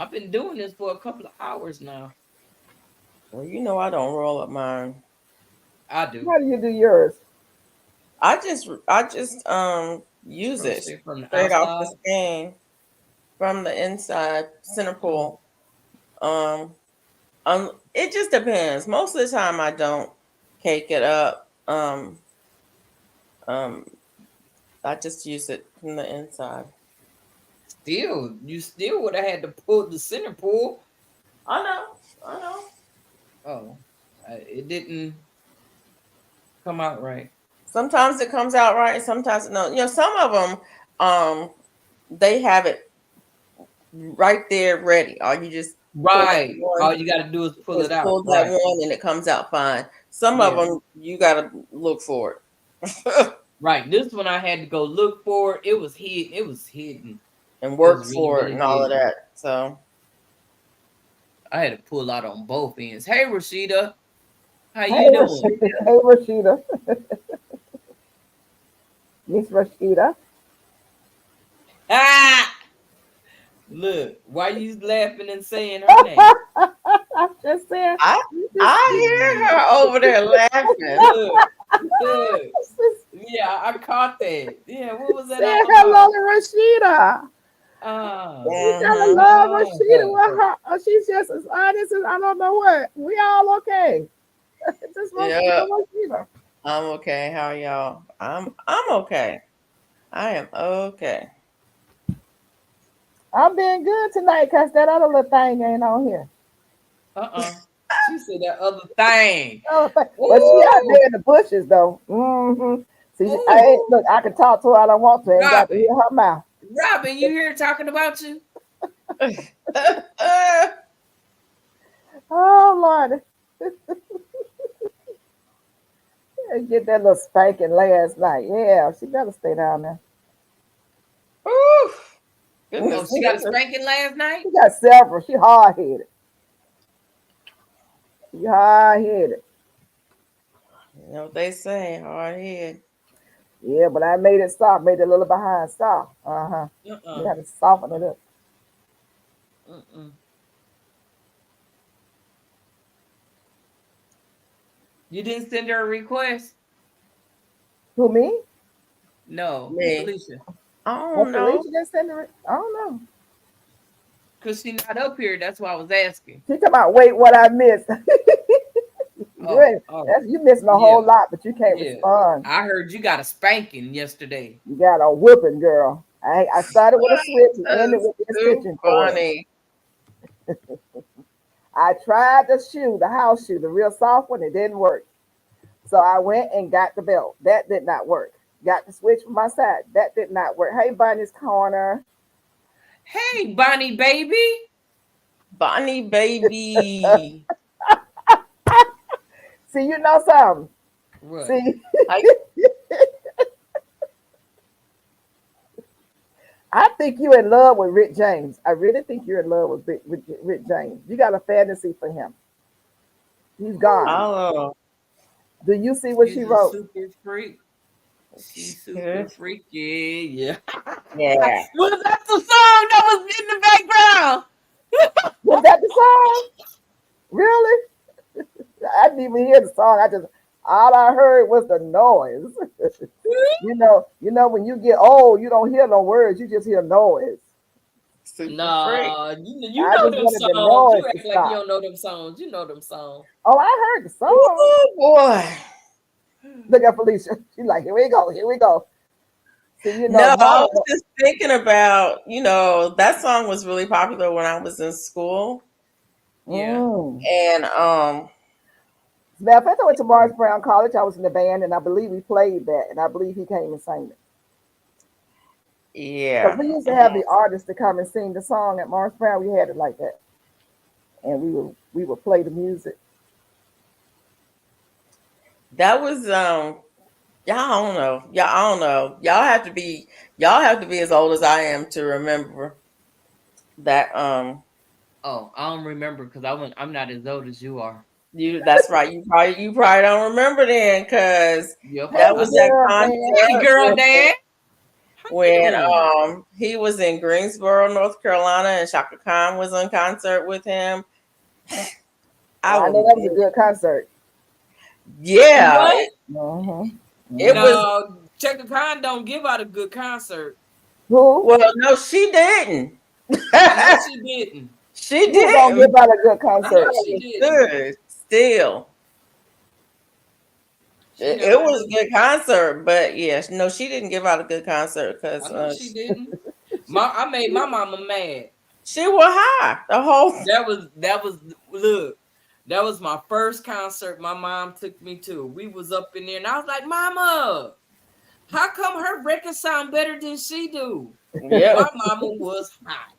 I've been doing this for a couple of hours now. Well, you know I don't roll up mine. I do. How do you do yours? I just use From it say from the straight off the outside. skin from the inside center Oh, pull. Um, it just depends. Most of the time I don't cake it up. Um, I just use it from the inside. still, you still would have had to pull the center pull. I know, I know. Oh, it didn't come out right. Sometimes it comes out right, sometimes no. You know, some of them, um, they have it right there ready. Or you just pull that Right. All one, you got to do is pull it just out. pull that Right. one, and it comes out fine. Some of Yeah. them you gotta look for it Right. This one I had to go look for it. It was hidden. It was hidden. and It was work really, for it really and all of hidden. that. So I had to pull out on both ends. Hey, Rashida, how Hey, you doing? Hey, Rashida. Miss Rashida. Ah, look, why you laughing and saying her name? I just said, I you just, I hear her over there laughing. Look, look. just Yeah, I caught that. Yeah, what was that said all hello about? to Rashida. Ah, You gotta Hmm. love ah, Rashida with her. Oh, she's just as honest as I don't know what. We all okay. Just Yeah, Rashida. I'm okay. How are y'all? I'm okay. I am okay. I'm being good tonight because that other little thing ain't on here. uh-uh. She said that other thing. But she out Ooh, there in the bushes though. Hmm. See, I ooh, ain't, look. I can talk to her. I don't want to. I ain't got to Robin. hear her mouth. Robin, you here talking about you? Oh Lord, get that little spanking last night. Yeah, she better stay down there. Ooh, Oh, goodness she got a gracious. spanking last night? She got several. She hard headed. She hard headed. You know what they say, hard head. Yeah, but I made it soft. Made it a little behind soft. Uh huh. You Uh-uh. had to soften it up. Mm-mm. You didn't send her a request? Who me? No, Me. Felicia. I Oh, don't know. Felicia just sent her. I don't know. Because she's not up here. That's why I was asking. She talking about wait what I missed. You Oh, ain't, oh, that's you missing a whole yeah, lot, but you can't yeah. respond. I heard you got a spanking yesterday. You got a whooping, girl. I started with a switch and ended That's with the too extension cord. funny. I tried the shoe, the house shoe, the real soft one. It didn't work. So I went and got the belt. That did not work. Got the switch from my side. That did not work. Hey, Bunny's Corner. Hey, Bonnie baby. Bonnie baby. See, you know something. What? See, I I think you're in love with Rick James. I really think you're in love with Rick James. You got a fantasy for him. He's I gone. don't know. Do you see what she She's a wrote? super freak. She's super freaky. Yeah. Yeah. Was that the song that was in the background? Was that the song? Really? I didn't even hear the song. I just all I heard was the noise. When you get old, you don't hear no words. You just hear noise. Super freak. Nah, you I know just them wanted the songs. noise You to act like you stop. don't know them songs. You know them songs. Oh, I heard the song. Oh boy. Look at Felicia. She's like, here we go, here we go. See, No, I Nana. was just thinking about, that song was really popular when I was in school. Yeah. Mm. And Now, if I went to Morris Brown College, I was in the band, and I believe we played that, and I believe he came and sang it. Because yeah. we used to have the artists to come and sing the song at Morris Brown. We had it like that, and we would play the music. That was y'all don't know. Y'all I don't know. Y'all have to be as old as I am to remember that Oh, I don't remember because I'm not as old as you are. that's right. You probably don't remember then because Yep. Hey, that was that girl, Dan. Hey, concept girl, with dad. when you? he was in Greensboro, North Carolina, and Shaka Khan was on concert with him. I know that was a good concert. Yeah, What? it was. No, Chaka Khan don't give out a good concert. Who? Well, no, she didn't. I know she didn't. She Who don't didn't. give out a good I know concert? she It didn't. was good. Still, She it never was a did. good concert, but yes, no, she didn't give out a good concert I because know she didn't. I made my mama mad. she was high the whole. That was look. That was my first concert my mom took me to. We was up in there and I was like, Mama, how come her records sound better than she do? Yep. My mama was hot.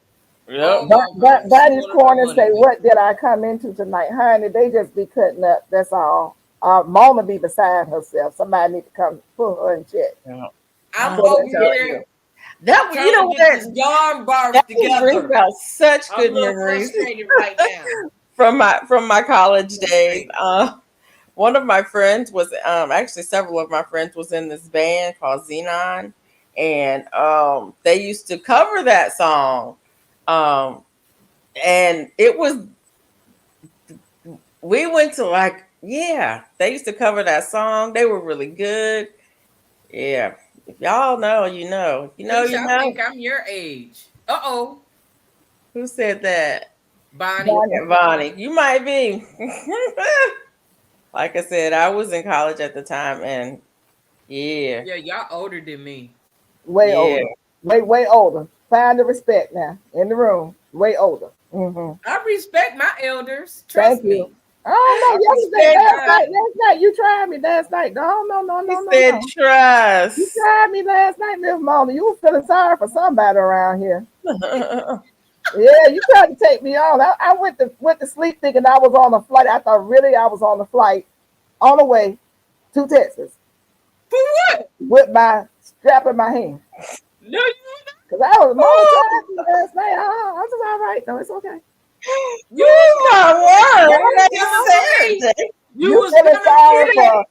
Yep. Oh my God. Buddy's Corner say, "What did I come into tonight, honey? They just be cutting up. That's all. Mona be beside herself. Somebody need to come put her in check." I'm So over they tell here. That trying you know to get what? this yarn bars That together. brings out such I'm good a little memories frustrated right now. from my college days. One of my friends was actually several of my friends was in this band called Xenon, and they used to cover that song, and it was we went to they used to cover that song. They were really good. Yeah, if y'all know, you know, Alicia, I think I'm your age. Uh-oh. Who said that? Bonnie. Bonnie, you might be. Like I said, I was in college at the time, and yeah, y'all older than me. Way older. Way older. Find the respect now in the room. Way older. I respect my elders. Trust me. I don't know. Yesterday, last night, you tried me last night. No. Said trust. You tried me last night, Miss Mona. You were feeling sorry for somebody around here. Yeah, you tried to take me on. I went to sleep thinking I was on a flight. I thought really I was on the flight on the way to Texas. For what? With my strap in my hand. No, you because I was Mona last night. I was all right though. It's okay. You got worse. You feeling sorry for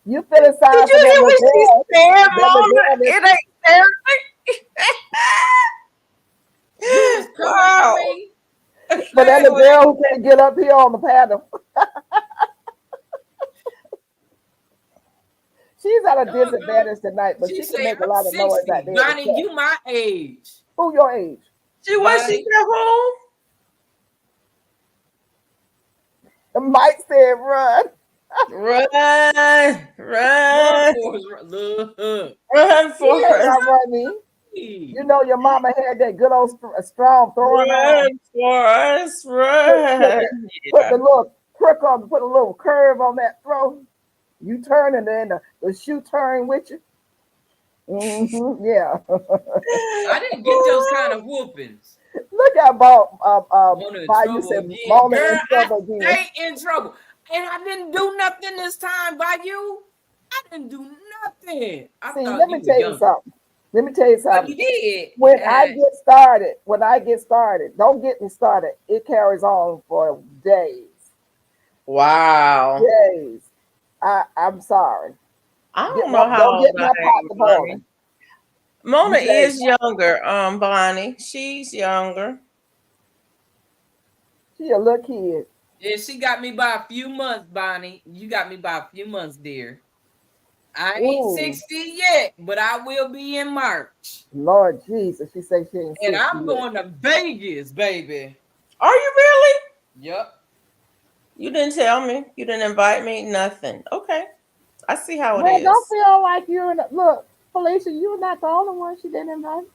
you feeling sorry Did you hear what she said, Mona? It ain't therapy. Wow. But that the girl who can't get up here on the paddle. She's at a disadvantage tonight, but she can make a lot of noise out there. Bonnie, you my age. Who your age? She was she at home? Mike said run. Run for us. You know your mama had that good old strong throwing run for us. Run. Put the little prick on, put a little curve on that throw. You turn and then the shoe turn with you. Yeah. I didn't get those kind of whoopings. Look at you said Mona in trouble again. I stay in trouble. And I didn't do nothing this time by you. I didn't do nothing. Let me tell you something. Let me tell you something. You did. When I get started, don't get me started. It carries on for days. Wow. Days. I'm sorry. I don't know how old I am. Mona is younger, Bonnie. She's younger. She a little kid. Yeah, she got me by a few months, Bonnie. You got me by a few months, dear. I ain't 60 yet, but I will be in March. Lord Jesus, she said she ain't 60 and I'm going to Vegas, baby. Are you really? Yep. You didn't tell me. You didn't invite me. Nothing. Okay. I see how it is. Don't feel like you're look, Felicia, you're not the only one she didn't invite.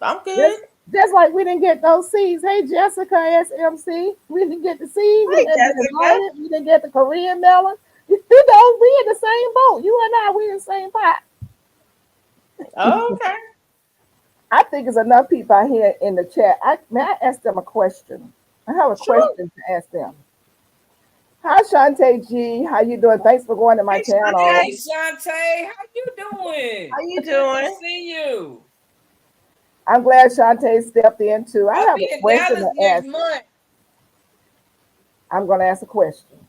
I'm good. Just like we didn't get those seeds. Hey, Jessica, SMC. We didn't get the seeds. Hey, Jessica. We didn't get the Korean melon. You know, we in the same boat. You and I, we in the same pot. Oh, okay. I think there's enough people out here in the chat. May I ask them a question? I have a question to ask them. Hi, Shantae G. How you doing? Thanks for going to my channel. Hey, Shantae. How you doing? How you doing? Good to see you. I'm glad Shantae stepped in too. I have a question to ask. I'm going to ask a question.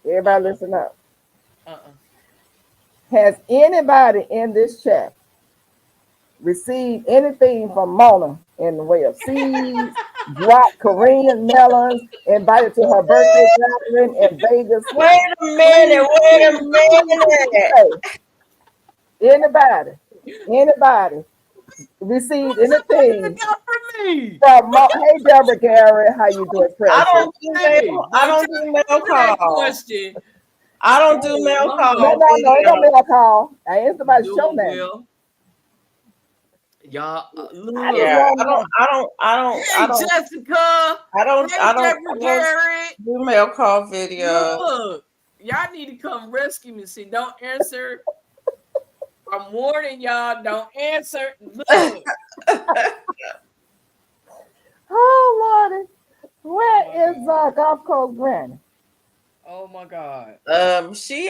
Everybody listen up. Has anybody in this chat receive anything from Mona in the way of seeds, dropped Korean melons, invited to her birthday gathering in Vegas. Wait a minute. Wait a minute. Hey, anybody received anything Got for me. from Hey Deborah Gary, how you doing, I precious? don't do mail. I don't do mail That calls. question. I don't do mail No, calls. No, ain't no mail call. I ain't somebody show Doing that. well. Y'all, look. Yeah, I don't Jessica. Hey, Deborah Garrett. do mail call video. Look, y'all need to come rescue me. See, don't answer. I'm warning y'all. Don't answer. Look. Oh Lordy, where is Gulf Coast Granny? Oh my God. She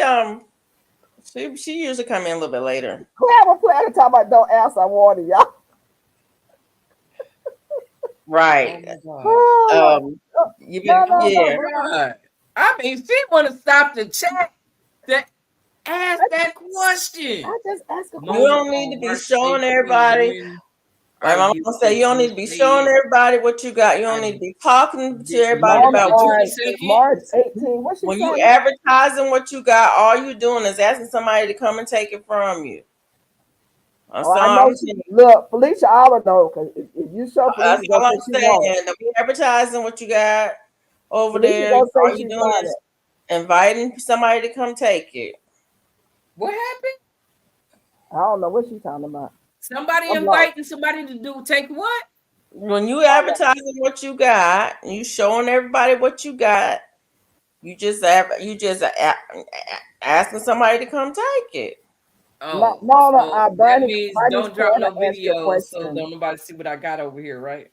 usually come in a little bit later. Clever plan to talk about don't ask. I warning y'all. Right. Oh, You been God. I mean, she want to stop the chat to ask that question. I just asked a You question. don't need to be showing everybody. My mom gonna say you don't need to be showing everybody what you got. You don't need to be talking to everybody about what March 18. What she when saying? you advertising what you got, all you doing is asking somebody to come and take it from you. I know. Look, Felicia Oliver know because if you show Felicia, that's all I'm saying. We advertising what you got over there. All you doing is inviting somebody to come take it. What happened? I don't know what she's talking about. Somebody inviting somebody to take what? When you advertising what you got, you showing everybody what you got. You just asking somebody to come take it. Oh, no, that means don't drop no videos so don't nobody see what I got over here, right?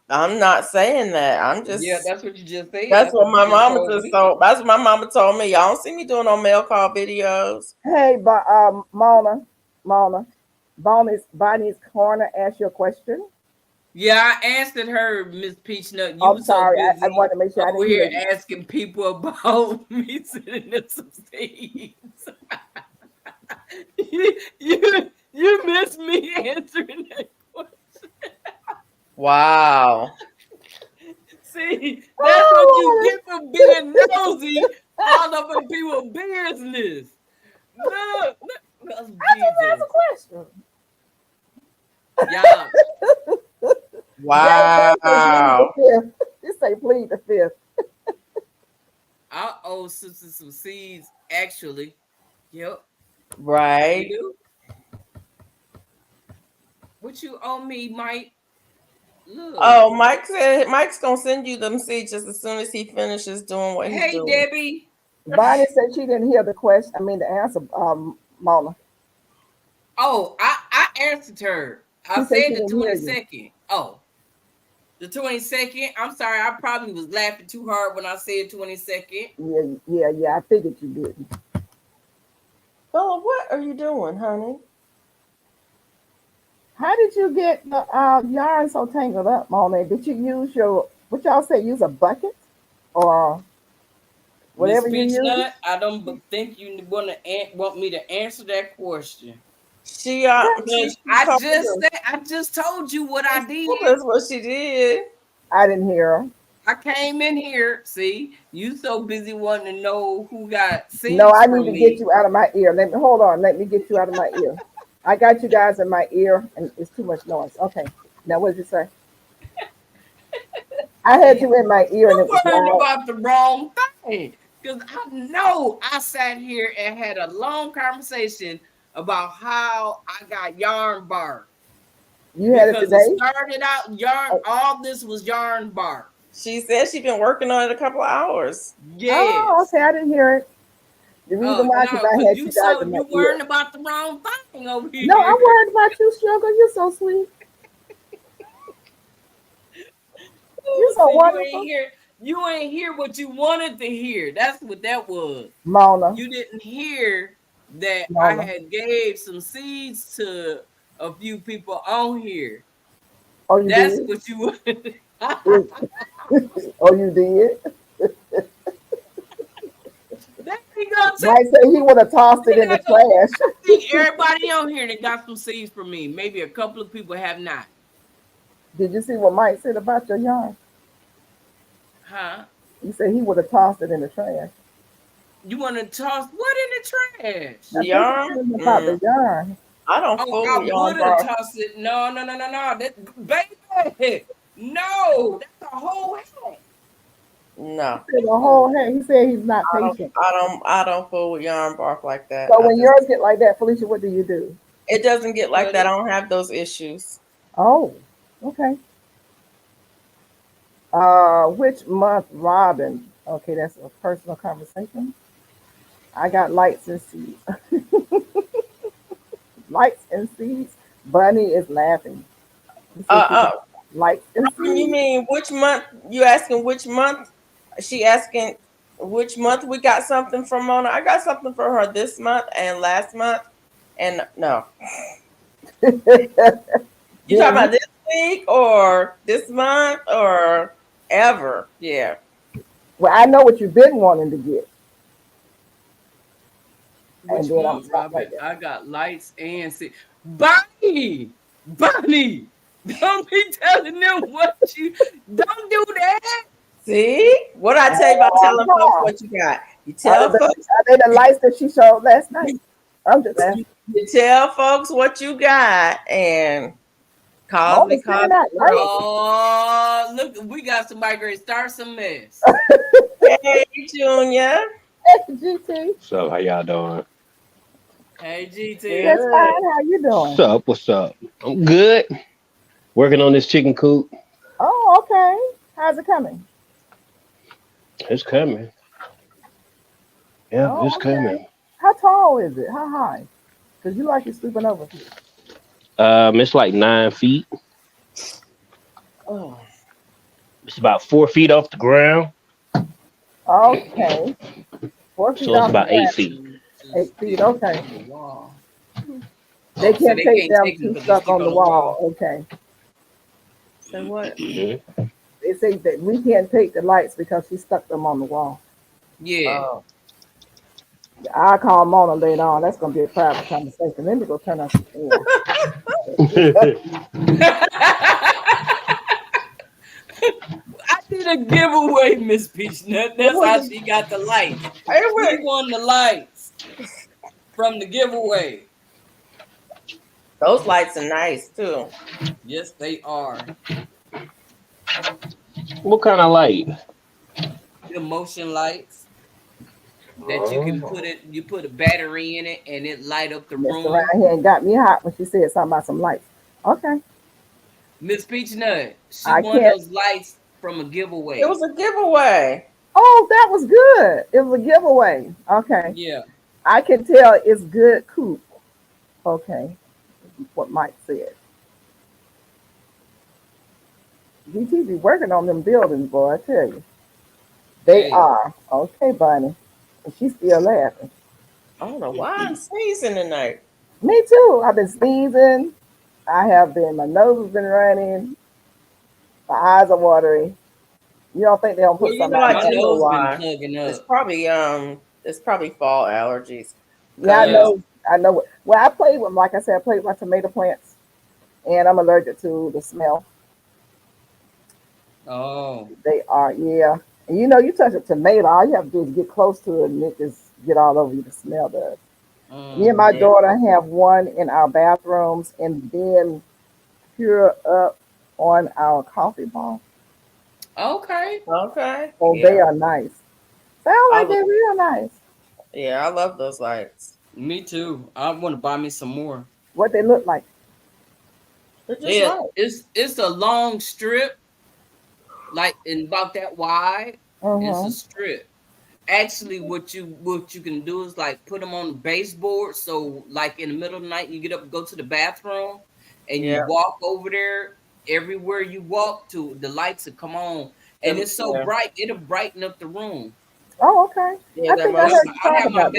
I'm not saying that. I'm just that's what you just said. That's what my mama just told. That's what my mama told me. Y'all don't see me doing no mail call videos. Hey, but Mona, Bonnie's Corner asked your question. Yeah, I answered her, Miss Peachnut. You I'm sorry. So busy I wanted to make sure I over didn't here asking people about me sitting in some seeds. you missed me answering that question. Wow. See, that's what you get for being nosy all up in people's business. Look, I just asked a question. Yeah. Wow. Just say plead the fifth. I owe Sister some seeds, actually. Yep. Right. You do? What you owe me, Mike? Look. Oh, Mike said Mike's gonna send you them seeds just as soon as he finishes doing what he's doing. Hey, Debbie. Bonnie said she didn't hear the question. I mean the answer, Mona. Oh, I answered her. I said the 22nd. Oh, the 22nd. I'm sorry. I probably was laughing too hard when I said 22nd. Yeah. I figured you did. Bella, what are you doing, honey? How did you get the yarn so tangled up, Mona? Did you use what y'all say? Use a bucket or whatever you use? I don't think you want me to answer that question. I just told you what I did. That's what she did. I didn't hear her. I came in here. See, you so busy wanting to know who got seeds. No, I need to get you out of my ear. Hold on. Let me get you out of my ear. I got you guys in my ear, and it's too much noise. Okay. Now, what did you say? I had you in my ear, and it was worried about the wrong thing. Because I know I sat here and had a long conversation about how I got yarn bark. You had it today? It started out yarn. All this was yarn bark. She said she's been working on it a couple of hours. Yes. Oh, okay. I didn't hear it. The reason why, because I had you guys in my ear. You worrying about the wrong thing over here. No, I'm worried about you, Sugar. You're so sweet. You're so wonderful. You ain't hear what you wanted to hear. That's what that was. Mona. You didn't hear that Mona. I had gave some seeds to a few people on here. Oh, you That's did? What you wanted. Oh, you did? There you Mike said he would have tossed it in the trash. I think everybody on here that got some seeds from me. Maybe a couple of people have not. Did you see what Mike said about your yarn? Huh? He said he would have tossed it in the trash. You want to toss what in the trash? The yarn? About the yarn. I don't fool with yarn bar. Toss it. No. That, baby. No, that's a whole head. No. He said a whole head. He said he's not patient. I don't fool with yarn bark like that. So when yours get like that, Felicia, what do you do? It doesn't get like that. I don't have those issues. Oh, okay. Which month, Robin? Okay, that's a personal conversation. I got lights and seeds. Lights and seeds. Bunny is laughing. Lights and seeds. You mean which month? You asking which month? She asking which month we got something from Mona. I got something for her this month and last month. And no. You talking about this week or this month or ever? Yeah. Well, I know what you've been wanting to get. Which one, Robert? I got lights and see. Bonnie! Don't be telling them what you don't do that. See? What I tell you about telling folks what you got? You tell folks. Are they the lights that she showed last night? I'm just asking. You tell folks what you got and call me. Oh, look, we got somebody great. Start some mess. Hey, Junior. Hey, GT. So how y'all doing? Hey, GT. That's fine. How you doing? What's up? I'm good. Working on this chicken coop. Oh, okay. How's it coming? It's coming. Yeah, it's coming. How tall is it? How high? Because you like it sleeping over. It's like 9 feet. Oh. It's about 4 feet off the ground. Okay. 4 feet so it's about 8 feet. 8 feet, okay. They can't take them too stuck on the wall. Okay. So what? Mm-hmm. They say that we can't take the lights because she stuck them on the wall. Yeah. I'll call Mona later on. That's gonna be a private conversation. Let me go turn on some I did a giveaway, Miss Peachnut. That's how she got the lights. We won the lights from the giveaway. Those lights are nice too. Yes, they are. What kind of light? The motion lights that you can put a battery in it and it light up the room. Around here and got me hot when she said something about some lights. Okay. Miss Peachnut, she won those lights from a giveaway. It was a giveaway. Oh, that was good. It was a giveaway. Okay. Yeah. I can tell it's good coop. Okay. What Mike said. GT be working on them buildings, boy, I tell you. They are. Okay, Bunny. And she's still laughing. I don't know why I'm sneezing tonight. Me too. I've been sneezing. My nose has been running. My eyes are watery. You don't think they'll put something like on my nose been it's probably fall allergies. Yeah, I know. Well, I played with, like I said, I played with my tomato plants, and I'm allergic to the smell. Oh. They are, yeah. And you know, you touch a tomato, all you have to do is get close to it, and it just get all over you. The smell does. Me and my daughter have one in our bathrooms, and then pure up on our coffee bar. Okay. Oh, they are nice. Sound like they're real nice. Yeah, I love those lights. Me too. I want to buy me some more. What they look like? Yeah, it's a long strip, like in about that wide. It's a strip. Actually, what you can do is like put them on the baseboard. So, like in the middle of the night, you get up and go to the bathroom, and you walk over there. Everywhere you walk to, the lights will come on, and it's so bright it'll brighten up the room. Oh, okay. Yeah, I have my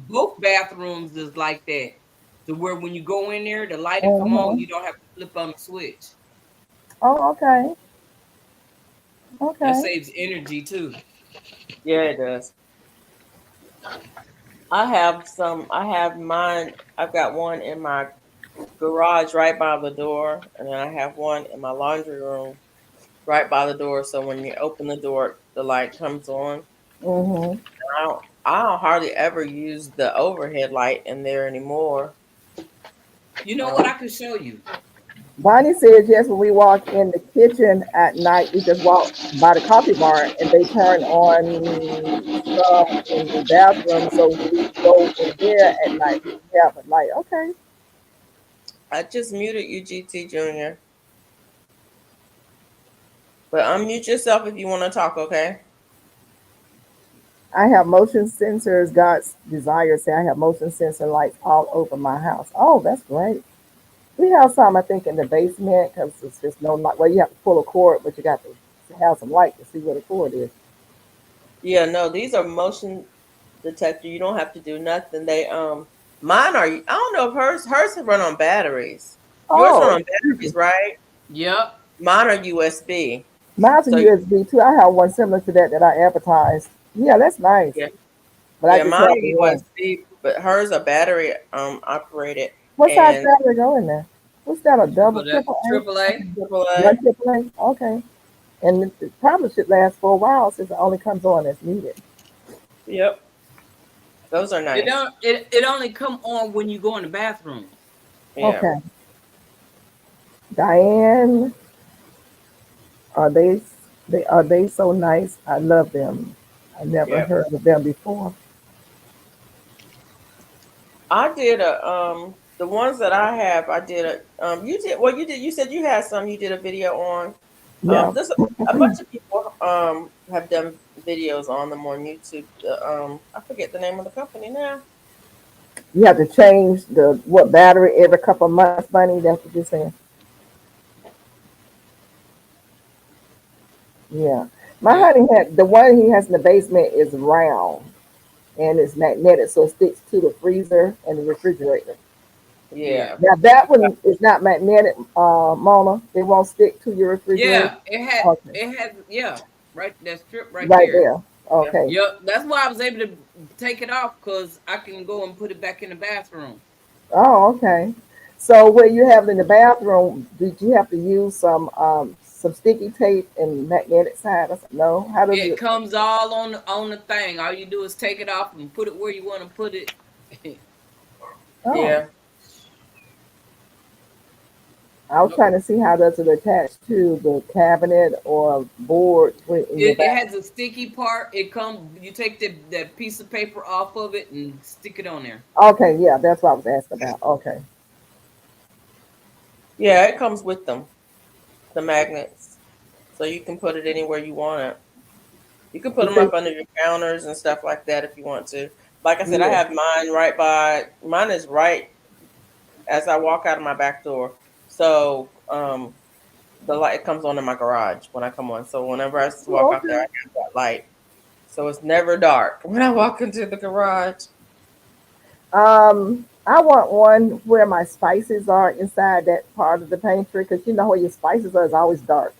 both bathrooms is like that, to where when you go in there, the light will come on. You don't have to flip on the switch. Oh, okay. Okay. That saves energy too. Yeah, it does. I have some. I have mine. I've got one in my garage right by the door, and then I have one in my laundry room right by the door. So when you open the door, the light comes on. Mm-hmm. I don't hardly ever use the overhead light in there anymore. You know what? I can show you. Bonnie said yes, when we walk in the kitchen at night, we just walk by the coffee bar and they turn on some in the bathroom. So we go in there at night. We have a light. Okay. I just muted you, GT Junior. But unmute yourself if you want to talk, okay? I have motion sensors. God's desire say I have motion sensor lights all over my house. Oh, that's great. We have some, I think, in the basement because it's just no light. Well, you have to pull a cord, but you got to have some light to see where the cord is. Yeah, no, these are motion detector. You don't have to do nothing. They mine are. I don't know if hers run on batteries. Yours run Oh, on batteries, right? Yep. Mine are USB. mine's a So USB too. I have one similar to that I advertised. Yeah, that's nice. yeah, But I yeah, just mine have are the one. USB, but hers are battery operated What size and battery go in there? What's that? A double, But that triple A? AAA. One AAA. triple A? Okay. And it probably should last for a while since it only comes on as needed. Yep, those are It nice. don't. It only come on when you go in the bathroom. Yeah, Okay. Diane, are they so nice? I love them. I never yep. heard of them before. I did the ones that I have. I did you said you had some. You did a video on. Yeah. There's a bunch of people have done videos on them on YouTube. I forget the name of the company now. You have to change the what battery every couple of months, Bunny. That's what you're saying. Yeah. My Yeah. honey had the one he has in the basement is round and it's magnetic, so it sticks to the freezer and the refrigerator. Yeah. Yeah, Now that one is not magnetic, Mona. It won't stick to your refrigerator. Yeah. It had. Okay. It had. Yeah. Right. That strip right Right there. there. yeah. Okay. Yep. That's why I was able to take it off because I can go and put it back in the bathroom. Oh, okay. So where you have it in the bathroom, did you have to use some sticky tape and magnetic side? I said, no. How does It it? comes all on the thing. All you do is take it off and put it where you want to put it. Oh, Yeah. I was trying to see how does it attach to the cabinet or board in your It bathroom. has a sticky part. It come. You take that piece of paper off of it and stick it on there. Okay, yeah, that's what I was asking about. Okay. Yeah, it comes with them, the magnets. So you can put it anywhere you want it. You can put You them say, up under your counters and stuff like that if you want to. Like I said, I yeah. have mine is right as I walk out of my back door. So the light comes on in my garage when I come on. So whenever I walk Oh, out there, I okay. have that light. So it's never dark when I walk into the garage. I want one where my spices are inside that part of the pantry because you know where your spices are is always dark.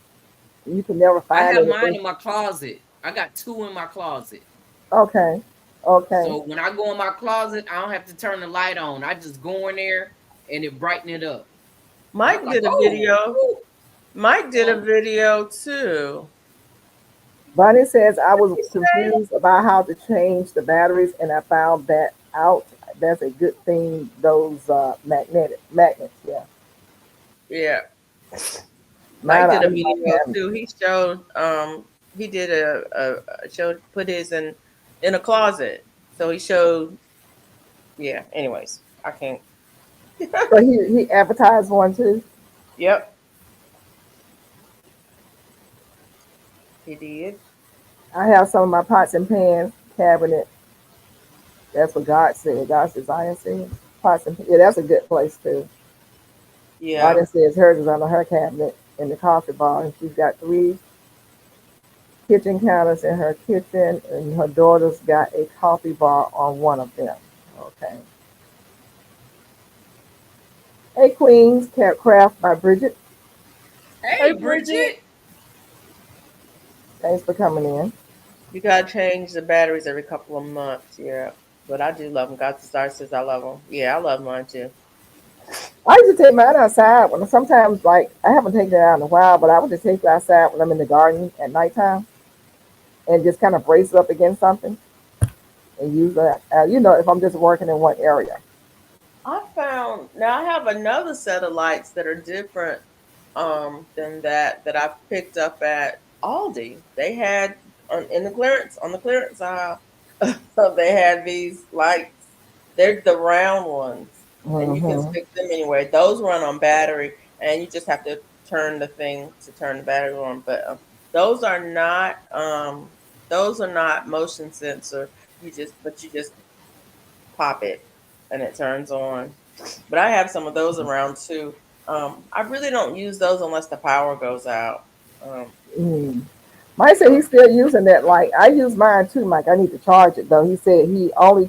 You can never I find have mine anything. in my closet. I got two in my closet. Okay. Okay. So when I go in my closet, I don't have to turn the light on. I just go in there and it brighten it up. I'm Mike like, did a oh, video. Mike did a oh, video too. Bonnie says I What did was he say? confused about how to change the batteries, and I found that out. That's a good thing. Those magnets. Yeah, Yeah. mine Mike are did a in my video cabinet. too. He showed he did a showed put his in a closet. So he showed yeah. Anyways, I can't. So he advertised one too. Yep, he did. I have some of my pots and pans cabinet. That's what God said. God's desire said. Pots and yeah, that's a good place too. Yeah. Bonnie says hers is under her cabinet in the coffee bar, and she's got three kitchen counters in her kitchen, and her daughter's got a coffee bar on one of them. Okay. Hey, Queens, Cat Craft by Bridget. Hey hey, Bridget, Bridget. Thanks for coming in. you gotta change the batteries every couple of months. Yeah. But I do love them. Got the Star says I love them. Yeah, I love mine too. I used to take mine outside when sometimes like I haven't taken it out in a while, but I would just take it outside when I'm in the garden at nighttime and just kind of brace it up against something and use that. If I'm just working in one area. I found now I have another set of lights that are different than that I picked up at Aldi. They had in the clearance aisle. So they had these lights. They're the round ones, and you can Hmm. stick them anywhere. Those run on battery, and you just have to turn the thing to turn the battery on. But those are not motion sensor. You just pop it, and it turns on. But I have some of those around too. I really don't use those unless the power goes out. Um, Mm. Mike said he's still using that light. I use mine too, Mike. I need to charge it though. He said he only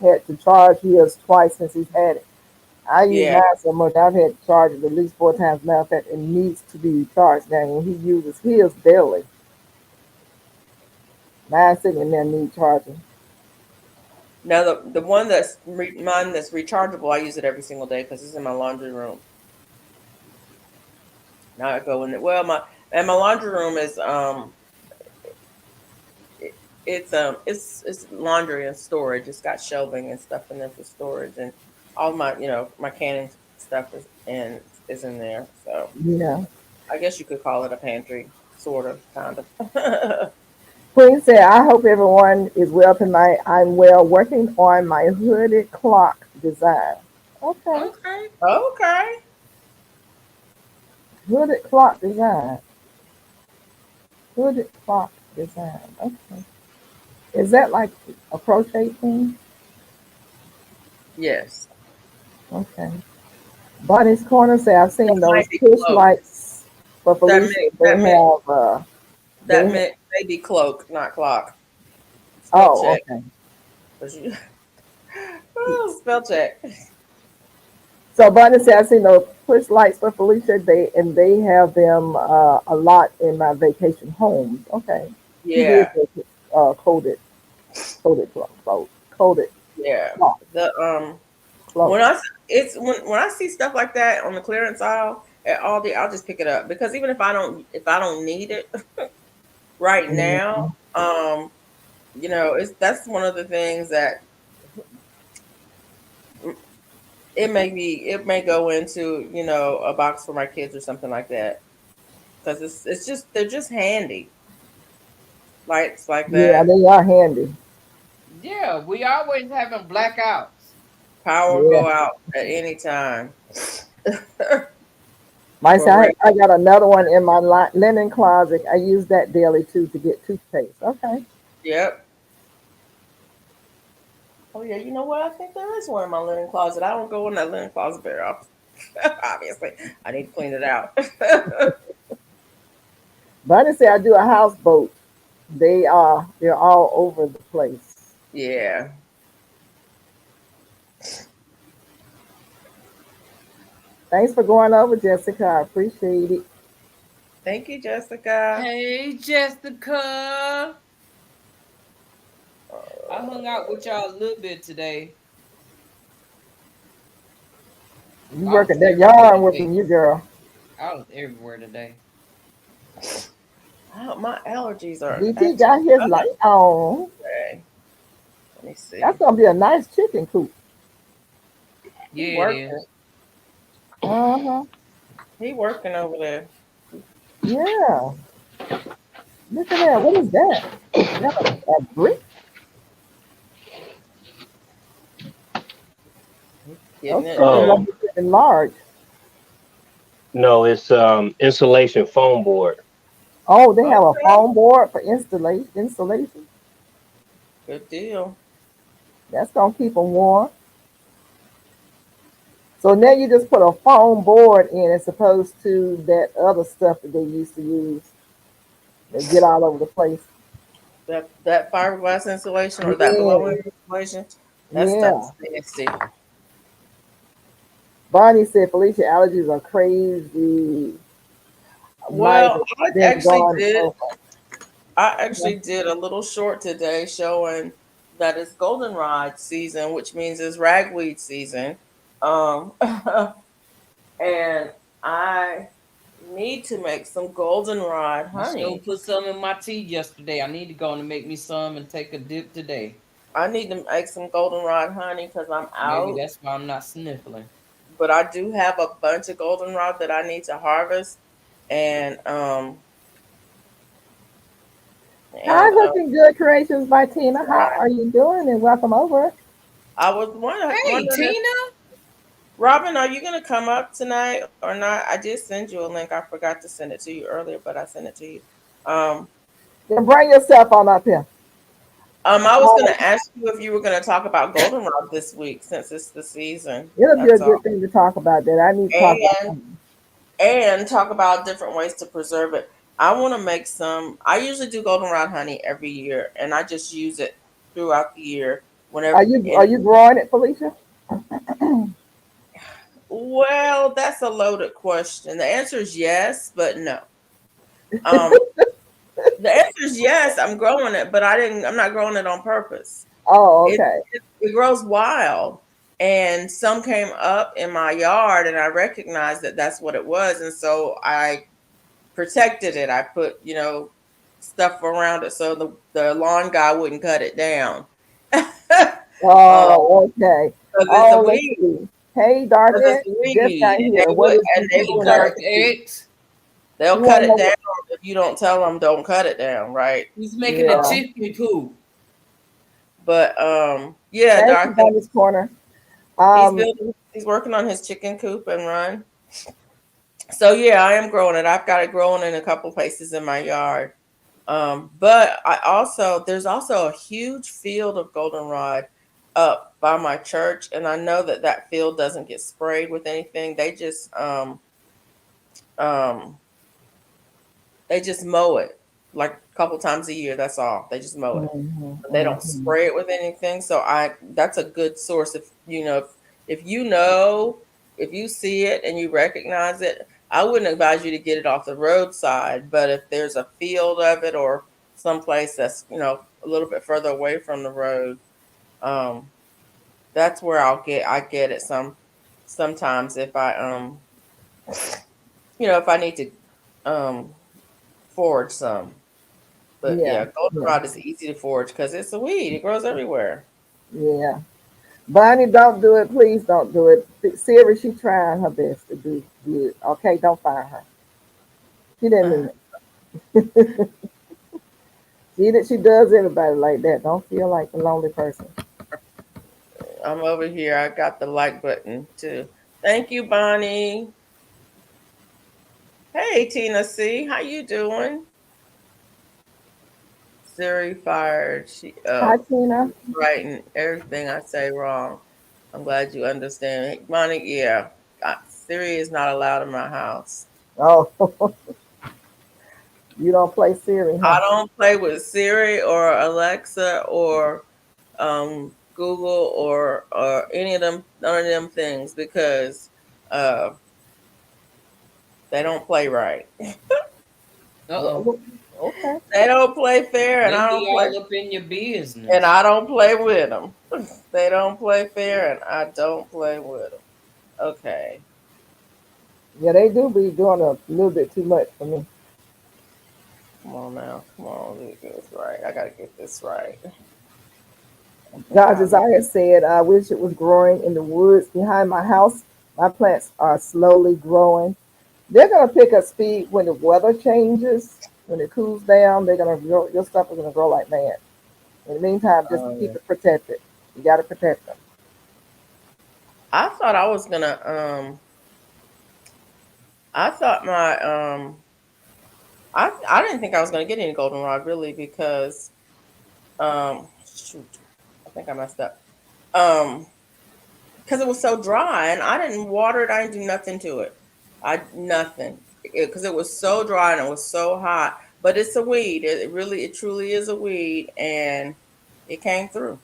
had to charge his twice since he's had it. I use yeah, mine so much. I've had to charge it at least 4 times. Matter of fact, it needs to be charged now, and he uses his daily. Mine sitting in there need charging. now the one mine that's rechargeable, I use it every single day because it's in my laundry room. Now I go in it. Well, my laundry room is it, it's laundry and storage. It's got shelving and stuff in there for storage, and all my my canning stuff is in there. So Yeah. I guess you could call it a pantry, sort of, kind of. Queen said, I hope everyone is well tonight. I'm well working on my hooded clock design. Okay. Okay. Okay. Hooded clock design. Hooded clock design. Okay. Is that like a crochet thing? Yes. Okay. Bonnie's Corner say I've That seen those might be push cloak. lights for That Felicia. may They that may have that they may be cloak, not clock. Spell oh, check. okay. 'Cause you- spell check. So Bonnie said I've seen those push lights for Felicia. They have them a lot in my vacation homes. Okay. She did Yeah. say coated coated Yeah. cloth, The cloth. when when I see stuff like that on the clearance aisle at Aldi, I'll just pick it up because even if I don't need it right now, Mhm. it's that's one of the things that it may go into a box for my kids or something like that because it's just they're just handy lights like Yeah, that. they are handy. Yeah, we always having blackouts. Power Yeah. go out at any time. My For real. side, I got another one in my linen closet. I use that daily too to get toothpaste. Okay. Yep. Oh yeah, you know what? I think there is one in my linen closet. I don't go in that linen closet very often. Obviously, I need to clean it out. Bunny said I do a houseboat. They're all over the place. Yeah. Thanks for going over, Jessica. I appreciate it. Thank you, Jessica. Hey, Jessica. I hung out with y'all a little bit today. You I was working that everywhere yarn with today. you, girl. I was everywhere today. My allergies are DT acting got his up light on. today. Let me see. That's gonna be a nice chicken coop. He Yeah, it working. is. Uh-huh. He working over there. Yeah. Look at that. What is that? Is that a brick? Getting Okay, it it done. Oh must be getting large. no, it's insulation foam board. Oh, they have a Okay. foam board for installation. Good deal. That's gonna keep them warm. So now you just put a foam board in as opposed to that other stuff that they used to use. They get all over the place. That fiberglass insulation or that Yeah, blowing insulation, that stuff yeah. is nasty. Bonnie said Felicia allergies are crazy. Mine Well, has been gone over. I actually did a little short today showing that it's goldenrod season, which means it's ragweed season. Um, and I need to make some goldenrod I still honey. put some in my tea yesterday. I need to go and make me some and take a dip today. I need to make some goldenrod honey because I'm Maybe out. that's why I'm not sniffling. But I do have a bunch of goldenrod that I need to harvest, and Hi, looking good creations by Tina. How are you doing? And welcome over. I was wondering. Hey, Tina. Robin, are you gonna come up tonight or not? I did send you a link. I forgot to send it to you earlier, but I sent it to you. Then bring yourself on up here. I was gonna ask you if you were gonna talk about goldenrod this week since it's the season. It'll be a good thing to talk about that. I need to talk about and talk about different ways to preserve it. I want to make some. I usually do goldenrod honey every year, and I just use it throughout the year. Whenever are you growing it, Felicia? Well, that's a loaded question. The answer is yes, but no. The answer is yes. I'm growing it, but I'm not growing it on purpose. Oh, okay. It grows wild, and some came up in my yard, and I recognized that that's what it was, and so I protected it. I put stuff around it so the lawn guy wouldn't cut it down. Oh, okay. Oh, let's see. Hey, Dark X, just got here. Dark X. They'll cut it down if you don't tell them don't cut it down, right? He's making a chicken coop. But yeah, Dark X this corner. He's working on his chicken coop and run. So yeah, I am growing it. I've got it growing in a couple places in my yard. But there's also a huge field of goldenrod up by my church, and I know that field doesn't get sprayed with anything. They just mow it like a couple times a year. That's all. They just mow it. Mm-hmm. They don't spray it with anything. So that's a good source. If you see it and you recognize it, I wouldn't advise you to get it off the roadside. But if there's a field of it or someplace that's a little bit further away from the road, that's where I get it sometimes if I if I need to forage some. But yeah, goldenrod is easy to forage because it's a weed. It grows everywhere. Yeah. Bonnie, don't do it. Please don't do it. Siri, she's trying her best to do good. Okay, don't fire her. She didn't mean it. She does everybody like that. Don't feel like a lonely person. I'm over here. I got the like button too. Thank you, Bonnie. Hey, Tina C. How you doing? Siri fired. Hi, Tina. Writing everything I say wrong. I'm glad you understand. Bonnie, yeah. Siri is not allowed in my house. Oh. You don't play Siri, huh? I don't play with Siri or Alexa or Google or any of them, none of them things, because they don't play right. Okay. They don't play fair, and I don't play all up in your business. And I don't play with them. They don't play fair, and I don't play with them. Okay. Yeah, they do be doing a little bit too much for me. Come on now. Come on. Let me get this right. I got to get this right. God Desire said, I wish it was growing in the woods behind my house. My plants are slowly growing. They're going to pick up speed when the weather changes. When it cools down, they're going to grow. Your stuff is going to grow like mad. In the meantime, just keep it protected. You got to protect them. I thought I was going to, I thought my, I didn't think I was going to get any goldenrod really because, shoot, I think I messed up. Because it was so dry and I didn't water it. I didn't do nothing to it. Nothing. Because it was so dry and it was so hot. But it's a weed. It truly is a weed, and it came through.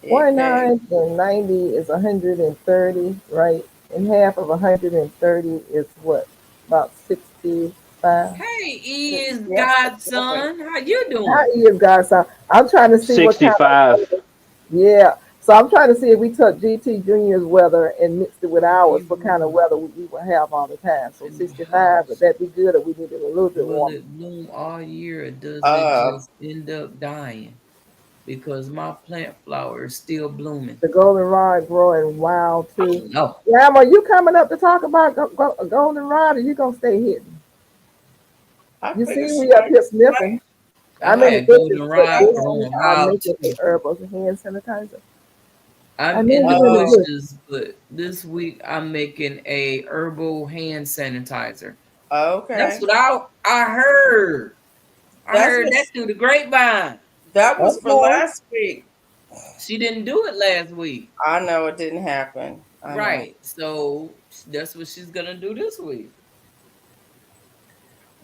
49 and 90 is 130, right? And half of 130 is what? About 65. Hey, is Yeah. godson. How you How doing? is godson? I'm trying to see what kind of 65. yeah. So I'm trying to see if we took GT Junior's weather and mixed it with ours, what kind of weather we would have all the time. So In the 65, would house. that be good, or we need it a little bit Will warmer? it bloom all year or does it Uh, just end up dying? Because my plant flower is still blooming. The goldenrod growing wild I too. don't know. Ram, are you coming up to talk about goldenrod, or you gonna stay hidden? I You figured see, she we up might. here sniffing. I I'm in the had bushes, but goldenrod this is growing I'm wild making the too. herbal hand sanitizer. I'm I'm in in the here in the bush. bushes, but this week I'm making a herbal hand sanitizer. That's Okay, what I heard. I that's heard what that through the grapevine. that was for Okay. last week. She didn't do it last week. I know it didn't happen. I know. Right. So that's what she's gonna do this week.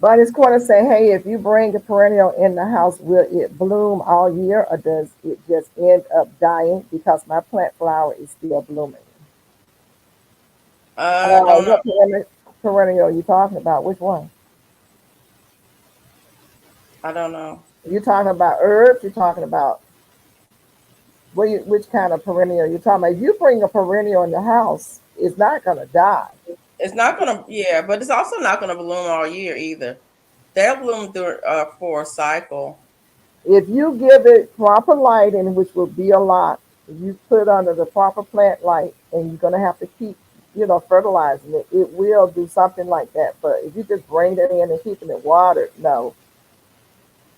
Bunny's Corner say, hey, if you bring a perennial in the house, will it bloom all year, or does it just end up dying because my plant flower is still blooming? I don't know. What perennial are you talking about? Which one? I don't know. You talking about herbs? You talking about which kind of perennial you talking about? If you bring a perennial in the house, it's not gonna die. It's not gonna. Yeah, but it's also not gonna bloom all year either. They'll bloom through for a cycle. If you give it proper lighting, which will be a lot, if you put it under the proper plant light, and you're gonna have to keep, fertilizing it, it will do something like that. But if you just bring it in and keeping it watered, no,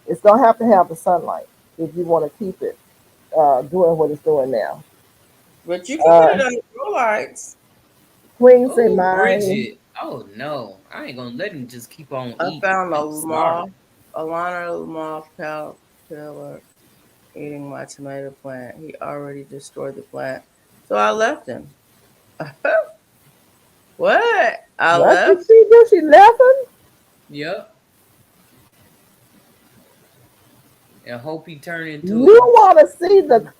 it's gonna have the sunlight if you want to keep it doing what it's doing now. But you can put it Uh, under grow lights. Queen say Oh, mine. Bridget. Oh no. I ain't gonna let him just keep on I eating. found a I'm sorry. moth, Alana moth caterpillar eating my tomato plant. He already destroyed the plant, so I left him. What? I What did left? she do? She left him. Yep. And hope he turn into You want to see the?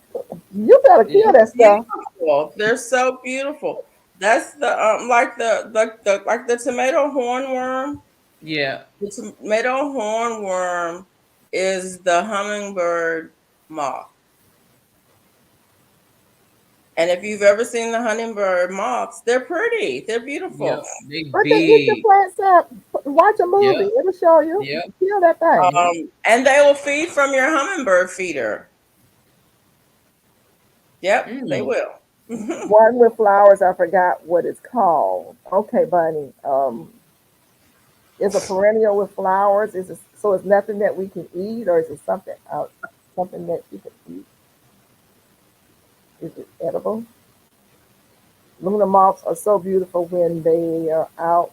You better yeah. kill that stuff. Beautiful. They're so beautiful. That's the like the tomato hornworm. Yeah. The tomato hornworm is the hummingbird moth. And if you've ever seen the hummingbird moths, they're pretty. They're beautiful. Yep. They But they eat the big. plants up. Watch a movie. Yep. It'll show you. Yep. Kill that thing. And they will feed from your hummingbird feeder. Yep, they Mm. will. One with flowers. I forgot what it's called. Okay, Bunny. Is a perennial with flowers? So it's nothing that we can eat, or is it something that you can eat? Is it edible? Luna moths are so beautiful when they are out.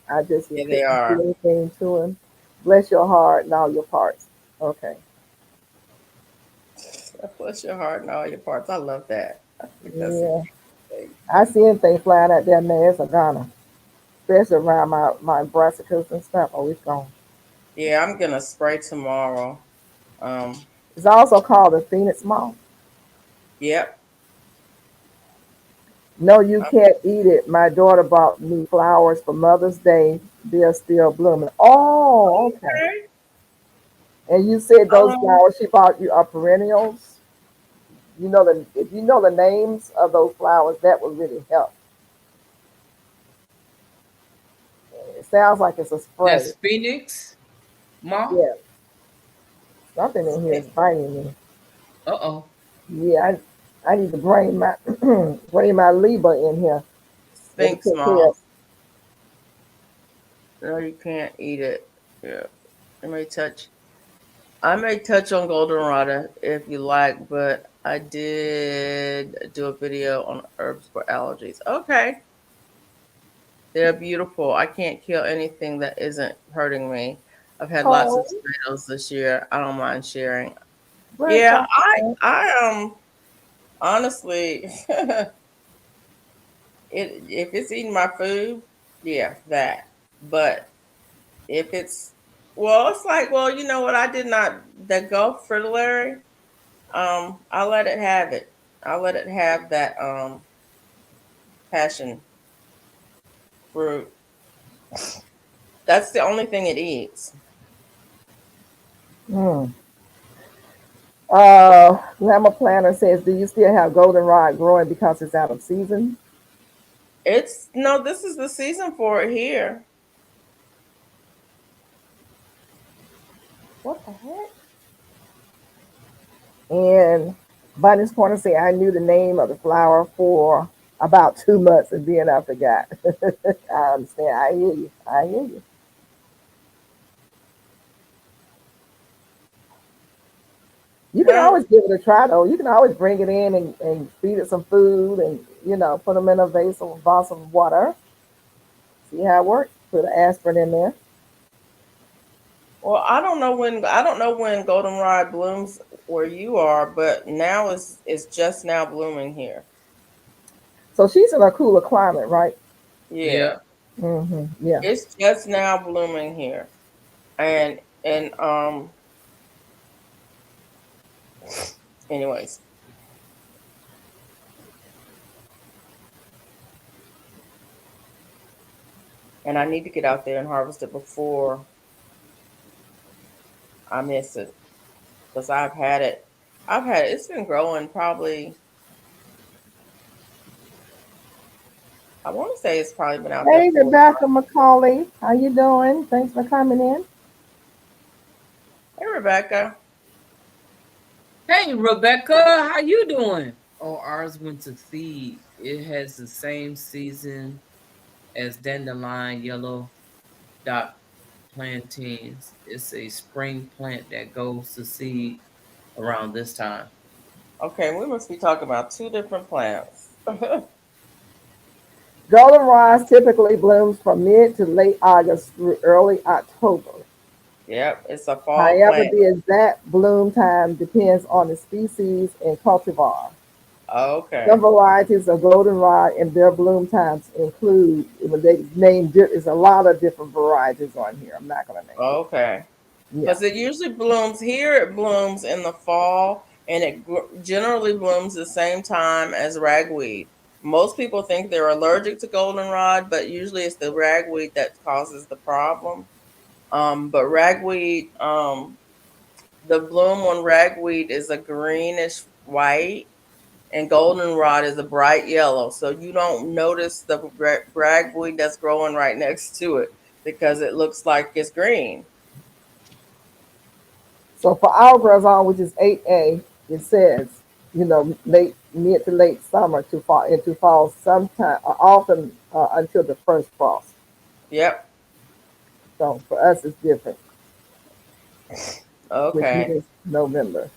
I just Yeah, they couldn't do are. anything to them. Bless your heart and all your parts. Okay. Bless your heart and all your parts. I love that. I think that's a Yeah. cute thing. I see anything flying out there, man, it's a goner. Especially around my brassicas and stuff. Oh, it's gone. Yeah, I'm gonna spray tomorrow. Um, It's also called a phoenix moth. yep. No, you can't eat it. My daughter bought me flowers for Mother's Day. They're still blooming. Oh, okay. Okay. And you said those Um, flowers she bought you are perennials. If you know the names of those flowers, that would really help. It sounds like it's a spray. That's Phoenix moth. Yeah, something in here is biting me. Uh-oh. Yeah, I need to bring my bring my Libra in here. Let me Sphinx take care of. moth. No, you can't eat it. Yeah. I may touch. I may touch on goldenrod if you like, but I did do a video on herbs for allergies. Okay. They're beautiful. I can't kill anything that isn't hurting me. I've had lots of Oh, tomatoes this year. I don't mind sharing. bread Yeah, chocolate. I honestly if it's eating my food, yeah, that. But if it's it's like, well, you know what? I did not the Gulf fritillary. I let it have it. I let it have that passion fruit. That's the only thing it eats. Llama Planner says, do you still have goldenrod growing because it's out of season? No, this is the season for it here. What the heck? And Bunny's Corner say, I knew the name of the flower for about 2 months and then I forgot. I understand. I hear you. I hear you. You can always give it a try, though. You can always bring it in and feed it some food and, put them in a vase of balsam water. See how it works. Put an aspirin in there. Well, I don't know when goldenrod blooms where you are, but now it's just now blooming here. So she's in a cooler climate, right? Yeah. Yeah. It's just now blooming here. And anyways. And I need to get out there and harvest it before I miss it. Because it's been growing probably, I want to say it's probably been out there. Hey, Rebecca McCauley. How you doing? Thanks for coming in. Hey, Rebecca. Hey, Rebecca. How you doing? Oh, ours went to seed. It has the same season as dandelion yellow dot plantains. It's a spring plant that goes to seed around this time. Okay, we must be talking about two different plants. Goldenrod typically blooms from mid to late August through early October. Yep, it's a fall However, plant. the exact bloom time depends on the species and cultivar. Okay. Some varieties of goldenrod and their bloom times include, there's a lot of different varieties on here. I'm not going to name it. Okay. Because it usually blooms here, it blooms in the fall, and it generally blooms the same time as ragweed. Most people think they're allergic to goldenrod, but usually it's the ragweed that causes the problem. But ragweed, the bloom on ragweed is a greenish white, and goldenrod is a bright yellow. So you don't notice the ragweed that's growing right next to it because it looks like it's green. So for our grazon, which is 8A, it says, mid to late summer to fall into fall sometime, often until the first frost. Yep. So for us, it's different. Okay. Which is November.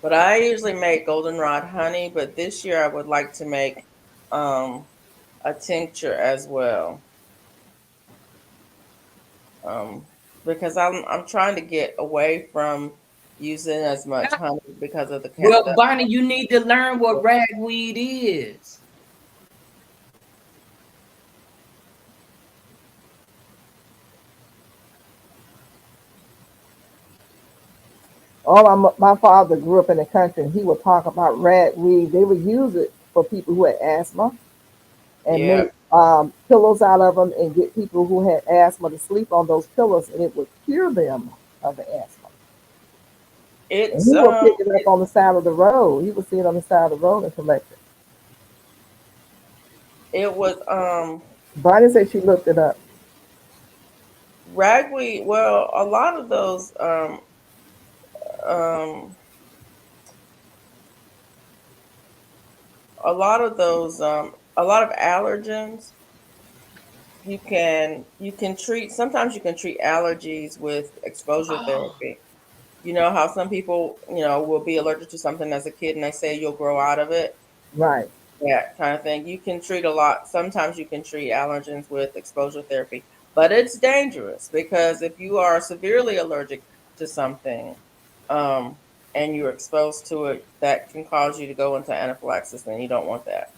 But I usually make goldenrod honey, but this year I would like to make a tincture as well. Because I'm trying to get away from using as much honey because of the Well, Bonnie, you need to learn what ragweed is. My father grew up in the country, and he would talk about ragweed. They would use it for people who had asthma, and make pillows out of them, and get people who had asthma to sleep on those pillows, and it would cure them of the asthma. And he would pick it up on the side of the road. He would see it on the side of the road and collect it. It was Bonnie said she looked it up. Ragweed. Well, a lot of those a lot of allergens you can treat. Sometimes you can treat allergies with exposure therapy. You know how some people will be allergic to something as a kid and they say you'll grow out of it, right? Yeah, kind of thing. You can treat a lot. Sometimes you can treat allergens with exposure therapy, but it's dangerous because if you are severely allergic to something and you're exposed to it, that can cause you to go into anaphylaxis, and you don't want that.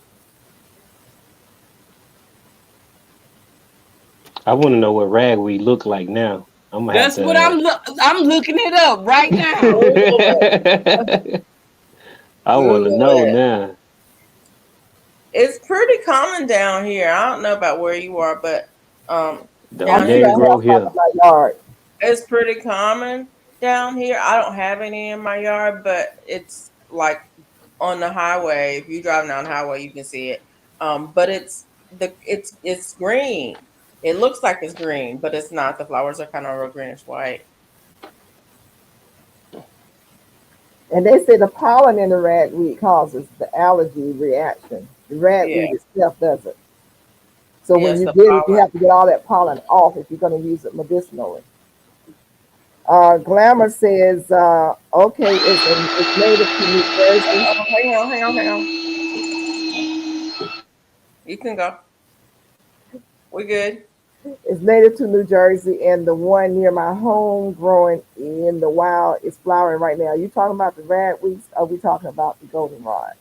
I want to know what ragweed look like now. That's what I'm looking it up right now. I want to know now. It's pretty common down here. I don't know about where you are, but Down They here, grow here. My yard. it's pretty common down here. I don't have any in my yard, but it's like on the highway. If you drive down the highway, you can see it. But it's green. It looks like it's green, but it's not. The flowers are kind of real greenish white. And they say the pollen in the ragweed causes the allergy reaction. The Yeah, ragweed itself doesn't. So when yes, you the get it, you pollen. have to get all that pollen off if you're going to use it medicinally. Glamour says, okay, it's native to New Jersey. Oh, hang on. You can go. We good. It's native to New Jersey, and the one near my home growing in the wild is flowering right now. Are you talking about the ragweed? Are we talking about the goldenrod?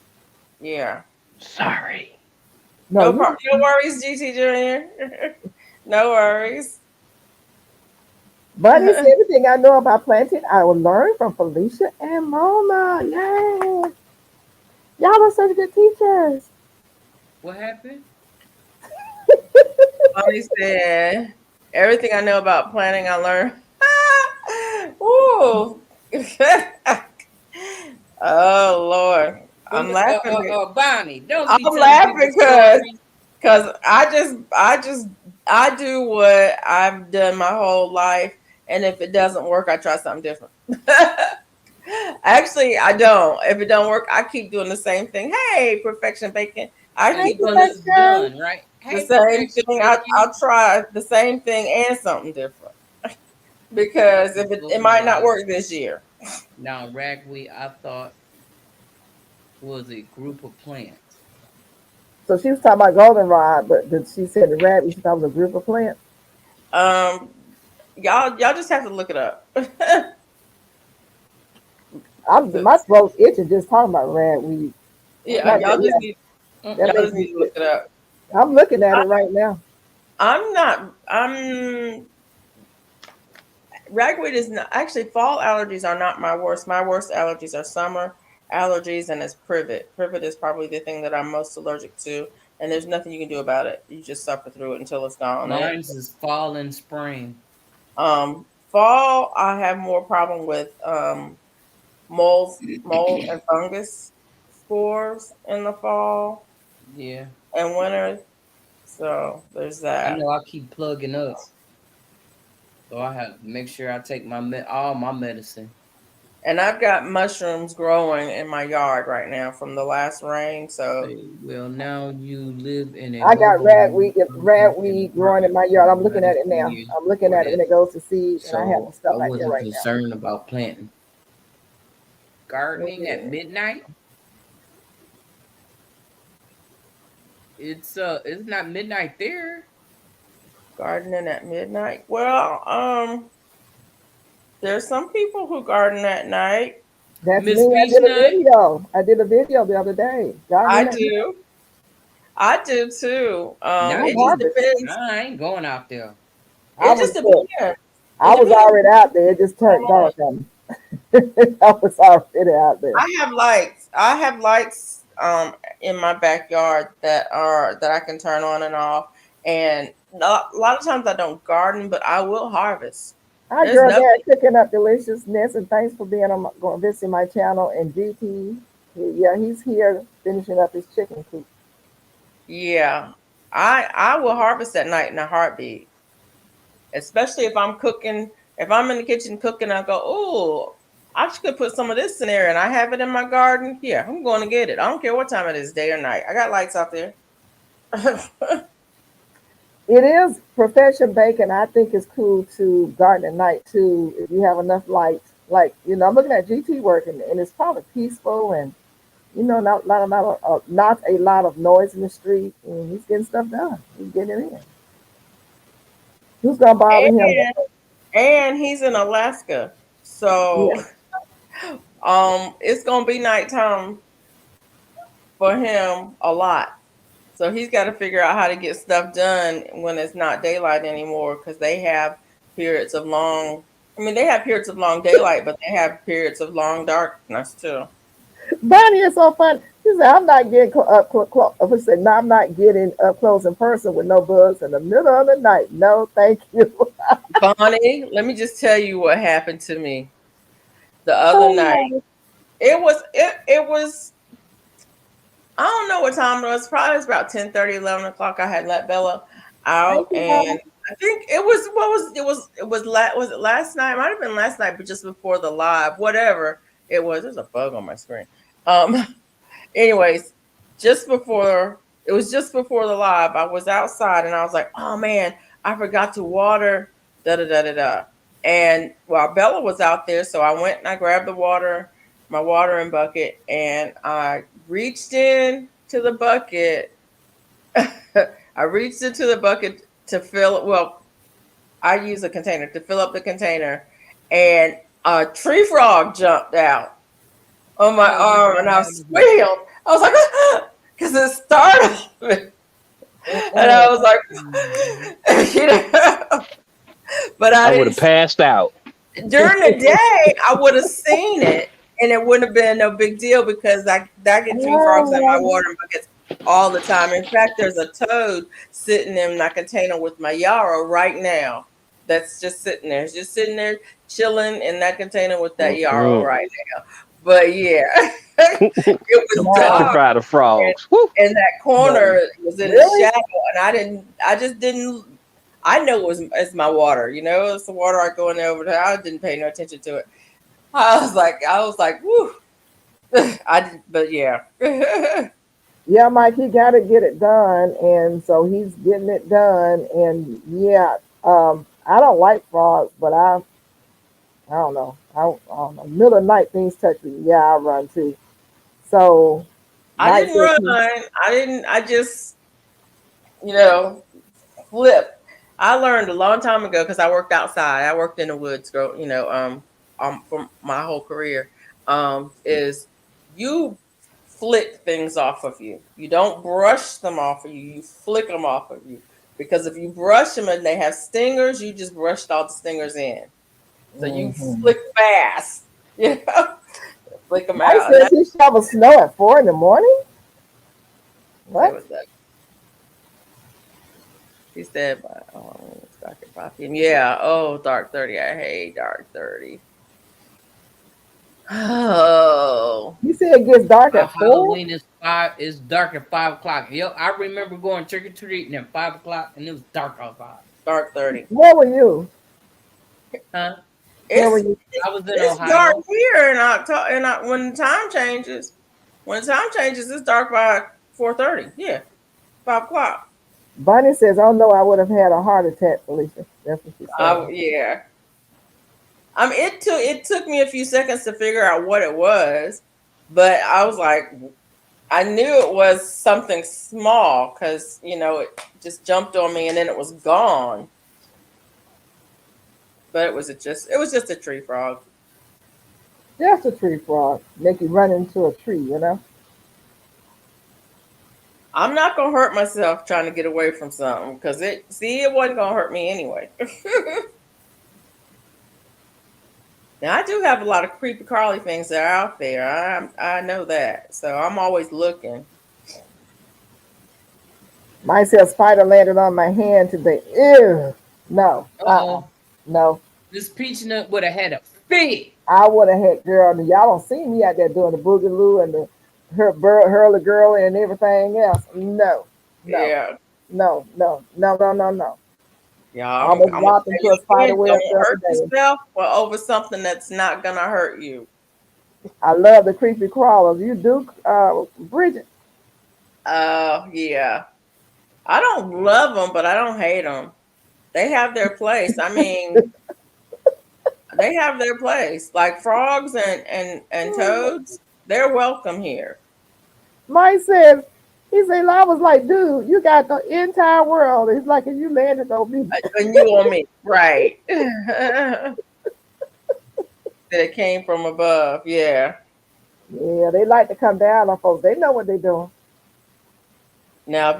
Yeah. Sorry. No, No worries, GT Junior. No worries. but it's everything I know about planting. I will learn from Felicia and Mona. Yay! Y'all are such good teachers. What happened? Mommy said, everything I know about planning, I learned. Ooh. Oh Lord. I'm laughing. Bonnie, don't be I'm telling people laughing stories. because I do what I've done my whole life, and if it doesn't work, I try something different. Actually, I don't. If it don't work, I keep doing the same thing. Hey, perfection bacon. I Hey, keep doing Until it's perfection. done, right? the Hey, same perfection thing. bacon. I'll try the same thing and something different because if it might not Goldenrod. work this year. Now, ragweed, I thought was a group of plants. So she was talking about goldenrod, but she said the rabbit. She thought it was a group of plants. Um, y'all just have to look it up. My throat's itching just talking about ragweed. Yeah, That, y'all just yeah, need that y'all makes just me need to look sick. it up. I'm looking at I, it right now. I'm not. I'm ragweed is not actually fall allergies are not my worst. My worst allergies are summer allergies and it's privet. Privet is probably the thing that I'm most allergic to, and there's nothing you can do about it. You just suffer through it until it's gone. Mine's is fall and spring. Fall I have more problem with mold and fungus spores in the fall Yeah, and winter. So there's I that. know I keep plugging up, so I have to make sure I take all my medicine. And I've got mushrooms growing in my yard right now from the last rain. So Hey, well, now you live in a I got mobile home in an ragweed growing in apartment my for yard. the I'm looking at last it 2 now. years I'm looking before at it that, when it goes to seed, and I have the so stuff I out there wasn't right now. concerned about planting. Gardening at Mhm. midnight? It's not midnight there. gardening at midnight. Well, there's some people who garden at night. That's me. Miss I Peach did a Night? video. I did a video the other day. I Gardening at night. do. I do too. I It just harvest. depends. I ain't going out there. I It was just look, depends. It I was depends. already out there. It just turned dark on me. I was already out there. I have lights. I have lights in my backyard that I can turn on and off. And a lot of times I don't garden, but I will harvest. Hi, There's girl, nothing. Dad, cooking up deliciousness, and thanks for being on going visiting my channel. And GT, yeah, he's here finishing up his chicken coop. Yeah. I will harvest at night in a heartbeat. Especially if I'm cooking, if I'm in the kitchen cooking, I go, oh, I could put some of this in there and I have it in my garden. Yeah, I'm going to get it. I don't care what time it is, day or night. I got lights out there. It is profession bacon. I think it's cool to garden at night too if you have enough lights. Like I'm looking at GT working, and it's probably peaceful and not a lot of noise in the street, and he's getting stuff done. He's getting it in. Who's gonna bother him? And he's in Alaska. So Yeah. it's gonna be nighttime for him a lot. So he's got to figure out how to get stuff done when it's not daylight anymore because they have periods of long. I mean, they have periods of long daylight, but they have periods of long darkness too. Bonnie is so fun. She said, I'm not getting up close. She said, no, I'm not getting up close in person with no bugs in the middle of the night. No, thank you. Bonnie, let me just tell you what happened to me the other night. Oh, It was I don't know what time it was. Probably it was about 10:30, 11 o'clock. I had let Bella thank out, you, Mama. and I think was it last night? It might have been last night, but just before the live, whatever it was. There's a bug on my screen. Anyways, just before the live, I was outside and I was like, oh man, I forgot to water da da da da da. And while Bella was out there, so I went and I grabbed my watering bucket, and I reached in to the bucket. I reached into the bucket to fill, well, I use a container to fill up the container, and a tree frog jumped out on my arm, and I squealed. I was like, because it started, and I was like, you know, but I would have passed out. During the day, I would have seen it, and it wouldn't have been no big deal because I get tree frogs in my watering buckets all the time. In fact, there's a toad sitting in my container with my yarrow right now. That's just sitting there. It's just sitting there chilling in that container with that yarrow right now. But yeah, it was dark. Petrified of frogs. And that corner was in the shadow, and I just didn't. I know it's my water, you know, it's the water I go in there over there. I didn't pay no attention to it. I was like, whoo. But yeah. Yeah, Mike, he got to get it done, and so he's getting it done. And yeah, I don't like frogs, but I don't know. I don't know. Middle of the night, things touch me. Yeah, I run too. So I didn't run. I just, you know, flip. I learned a long time ago because I worked outside. I worked in the woods, you know, for my whole career. Is you flick things off of you. You don't brush them off of you. You flick them off of you. Because if you brush them and they have stingers, you just brushed all the stingers in. So you flick fast. You know? Flick them out. I said he shoveled snow at 4 a.m. What? He said, oh, it's dark at 5 p.m. Yeah. Oh, dark 30. I hate dark 30. Oh. You said it gets dark at 4? Halloween is 5. It's dark at 5 o'clock. Yo, I remember going trick or treating at 5 o'clock, and it was dark outside. Dark 30. Where were you? Huh? Where were you? I was in it's Ohio. Dark here in October. When time changes, it's dark by 4:30. Yeah, 5 o'clock. Bonnie says, "Oh no, I would have had a heart attack, Felicia." That's what she said. Yeah. It took me a few seconds to figure out what it was, but I was like, I knew it was something small because you know it just jumped on me and then it was gone. But it was just a tree frog. Just a tree frog. Make you run into a tree, you know. I'm not gonna hurt myself trying to get away from something because it wasn't gonna hurt me anyway. Now I do have a lot of creepy crawly things that are out there. I know that, so I'm always looking. Mine says spider landed on my hand today. Ew. No. No. This peach nut would have had a fit. I would have had, girl. Y'all don't see me out there doing the boogaloo and the hurly girl and everything else. No. Yeah. No. Yeah. I almost walked into a spider web. Don't hurt yourself over something that's not gonna hurt you. I love the creepy crawlers. You do, Bridget? Yeah. I don't love them, but I don't hate them. They have their place. I mean, they have their place. Like frogs and toads, they're welcome here. Mike says, he said, I was like, dude, you got the entire world. It's like if you landed on me. And you on me, right. That it came from above, yeah. Yeah, they like to come down on folks. They know what they're doing. Now,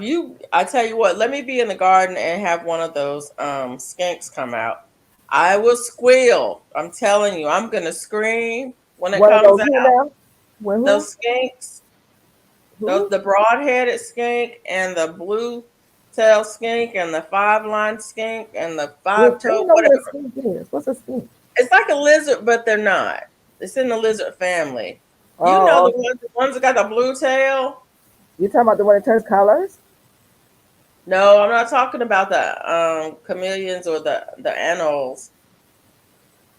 I tell you what, let me be in the garden and have one of those skinks come out. I will squeal. I'm telling you, I'm going to scream when it comes out. Those skinks. The broad-headed skink and the blue-tailed skink and the five-line skink and the five-toed, what a whatever. skink is. What's a skink? It's like a lizard, but they're not. It's in the lizard family. You know the ones that got the blue tail? You talking about the one that turns colors? No, I'm not talking about the chameleons or the anoles,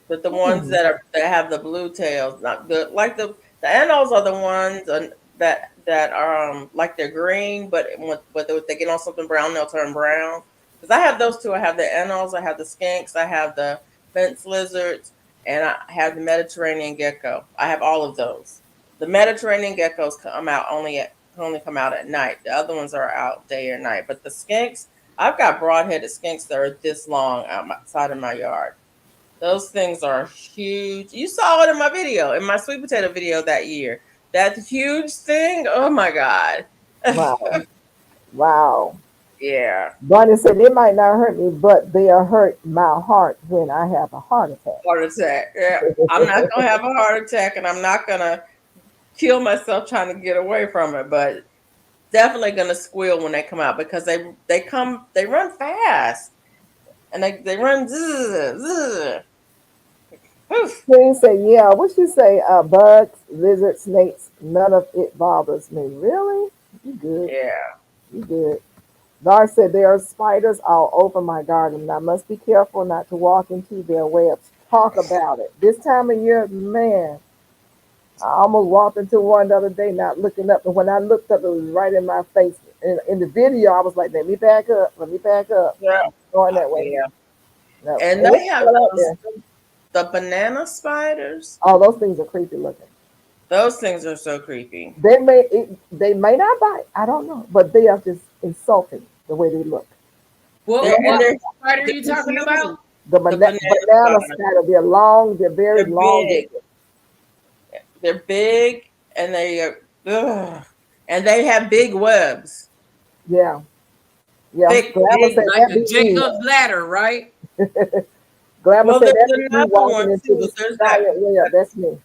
but the ones that have the blue tails. Not the anoles are the ones that are like they're green, but if they get on something brown, they'll turn brown. Because I have those two. I have the anoles, I have the skinks, I have the fence lizards, and I have the Mediterranean gecko. I have all of those. The Mediterranean geckos only come out at night. The other ones are out day or night. But the skinks, I've got broad-headed skinks that are this long outside of my yard. Those things are huge. You saw it in my video, in my sweet potato video that year. That huge thing. Oh my God. Wow. Wow. Yeah. Bonnie said they might not hurt me, but they'll hurt my heart when I have a heart attack. Heart attack. Yeah. I'm not gonna have a heart attack, and I'm not gonna kill myself trying to get away from it, but definitely gonna squeal when they come out because they run fast. And they run zzz. Queen say, yeah, what you say? Bugs, lizards, snakes, none of it bothers me. Really? You good? Yeah. You good. Dar said there are spiders all over my garden. I must be careful not to walk into their webs. Talk about it. This time of year, man, I almost walked into one the other day, not looking up. And when I looked up, it was right in my face. In the video, I was like, let me back up. Yeah. Going that way. Yeah. No. And they have the banana spiders. Oh, those things are creepy looking. Those things are so creepy. They may not bite. I don't know, but they are just insulting the way they look. What spider are you talking about? The banana spider. They're long. They're very long. Big. They're big, and and they have big webs. Yeah. Yeah. Big, like a Jacob's ladder, right? Glamour said there's that's another one too. That's me.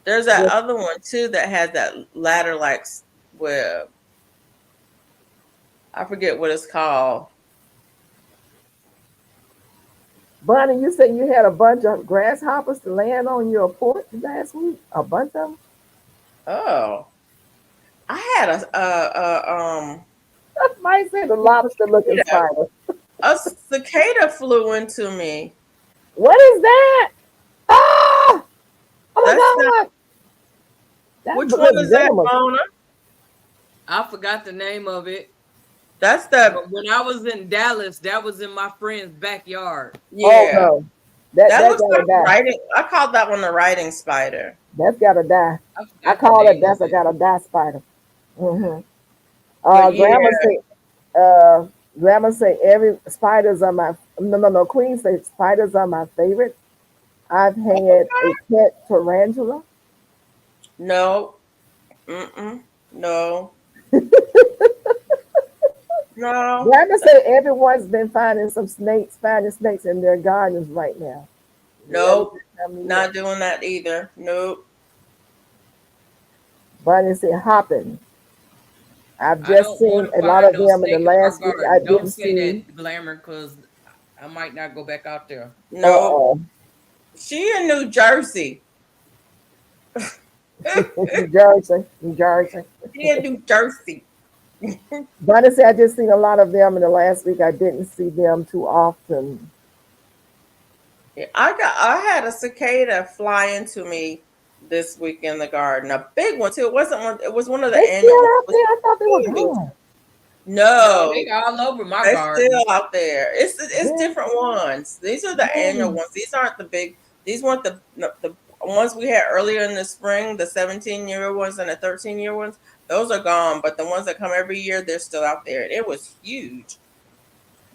There's that other one too that has that ladder-like web. I forget what it's called. Bonnie, you said you had a bunch of grasshoppers to land on your porch last week. A bunch of them. Oh, I had That's my say the lobster-looking spider. A cicada flew into me. What is that? Ah! Oh my God! Which one is that, Mona? I forgot the name of it. That's when I was in Dallas, that was in my friend's backyard. Yeah. Oh, no. That looks like writing. I called that one the writing spider. That's gotta die. I call it that's a gotta die spider. Mm-hmm. Grandma say every spiders are my Queen say spiders are my favorite. I've had a pet tarantula. No. No. No. Grandma say everyone's been finding snakes in their gardens right now. Nope. Not doing that either. Nope. Bonnie said hopping. I've just seen a lot of them in the last week. I didn't see that, Glamour, because I might not go back out there. No. She in New Jersey. New Jersey. She in New Jersey. Bonnie said I just seen a lot of them in the last week. I didn't see them too often. Yeah, I had a cicada fly into me this week in the garden. A big one too. It wasn't one. It was one of the annual. I thought they were gone. No, they all over my garden. They're still out there. It's different ones. These are the annual ones. These aren't the big. These weren't the ones we had earlier in the spring. The 17-year ones and the 13-year ones. Those are gone. But the ones that come every year, they're still out there. And it was huge.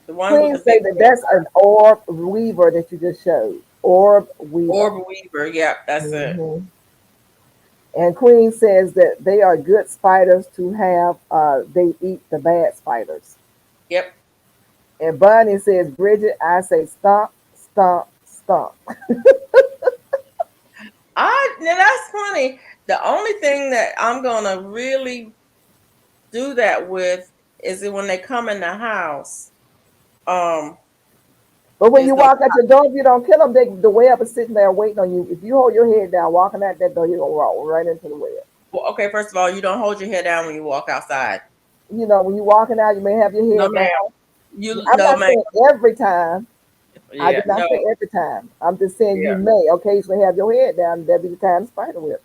The one Queen say that that's an orb weaver that you just showed. Orb weaver. Yeah, that's it. And Queen says that they are good spiders to have. They eat the bad spiders. Yep. And Bonnie says, Bridget, I say stomp. Now that's funny. The only thing that I'm gonna really do that with is it when they come in the house. But when you walk out your door, if you don't kill them, the web is sitting there waiting on you. If you hold your head down, walking out that door, you're gonna roll right into the web. Well, okay, first of all, you don't hold your head down when you walk outside. You know, when you're walking out, you may have your head down. I'm not saying every time. Yeah, I did not say every time. I'm just saying you may occasionally have your head down, and that'd be the time the spider web.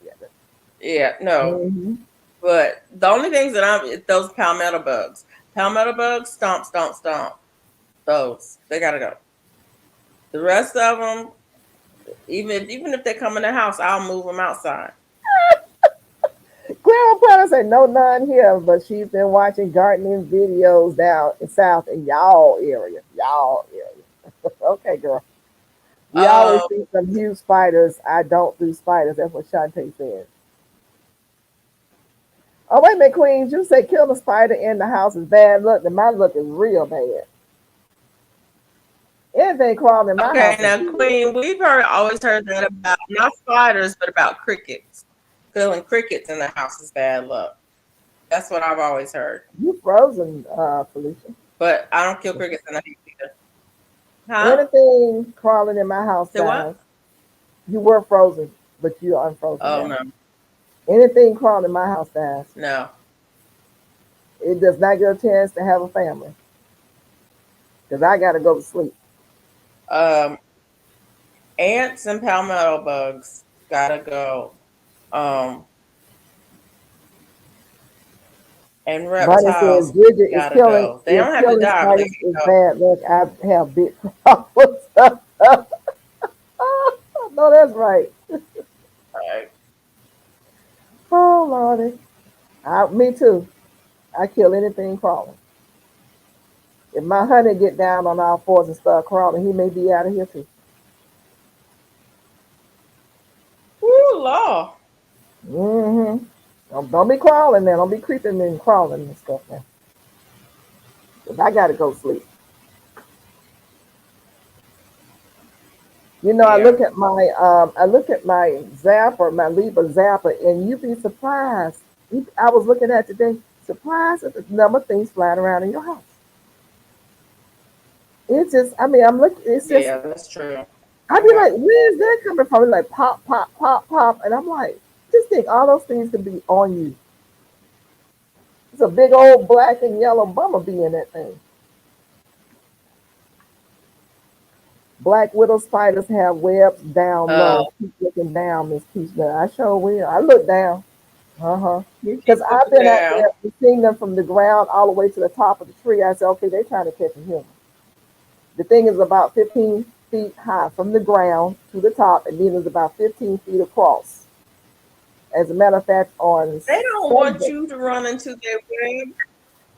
Yeah, no. Mm-hmm. But the only things that those palmetto bugs. Palmetto bugs, stomp, stomp, stomp. Those, they gotta go. The rest of them, even if they come in the house, I'll move them outside. Grandpa said no none here, but she's been watching gardening videos down in South in y'all area. Okay, girl. We always see some huge spiders. I don't do spiders. That's what Shantae said. Oh, wait a minute, Queens. You say kill the spider in the house is bad luck. Then my luck is real bad. Anything crawling in my house. Okay, now, Queen, we've always heard that about not spiders, but about crickets. Killing crickets in the house is bad luck. That's what I've always heard. You frozen, Felicia. But I don't kill crickets in the house either. Huh? Anything crawling in my house. Say what? You were frozen, but you are unfrozen. Oh, now. No. Anything crawling in my house dies. No. It does not get a chance to have a family. Because I got to go to sleep. Ants and palmetto bugs gotta go. And reptiles Bridget gotta is killing, go. They don't have to die. But they can go. Bad luck. I have big problems. No, that's right. Right. Oh, Lordy. Me too. I kill anything crawling. If my honey get down on all fours and start crawling, he may be out of here too. Ooh, Lord. Mm-hmm. Don't be crawling now. Don't be creeping and crawling and stuff now. Because I got to go sleep. You know, I look at my zapper, my Libra zapper, and you'd be surprised. I was looking at today, surprised at the number of things flying around in your house. It's just, I'm looking, it's just. Yeah, that's true. I'd be like, where is that coming from? It's like pop, pop, pop, pop. And I'm like, just think all those things could be on you. It's a big old black and yellow bumblebee in that thing. Black widow spiders have webs down low. Keep looking down, Miss Keisha. I sure will. I look down. Because I've been out there and seeing them from the ground all the way to the top of the tree. I said, okay, they're trying to catch a human. The thing is about 15 feet high from the ground to the top, and then it's about 15 feet across. As a matter of fact, they don't want you to run into their web.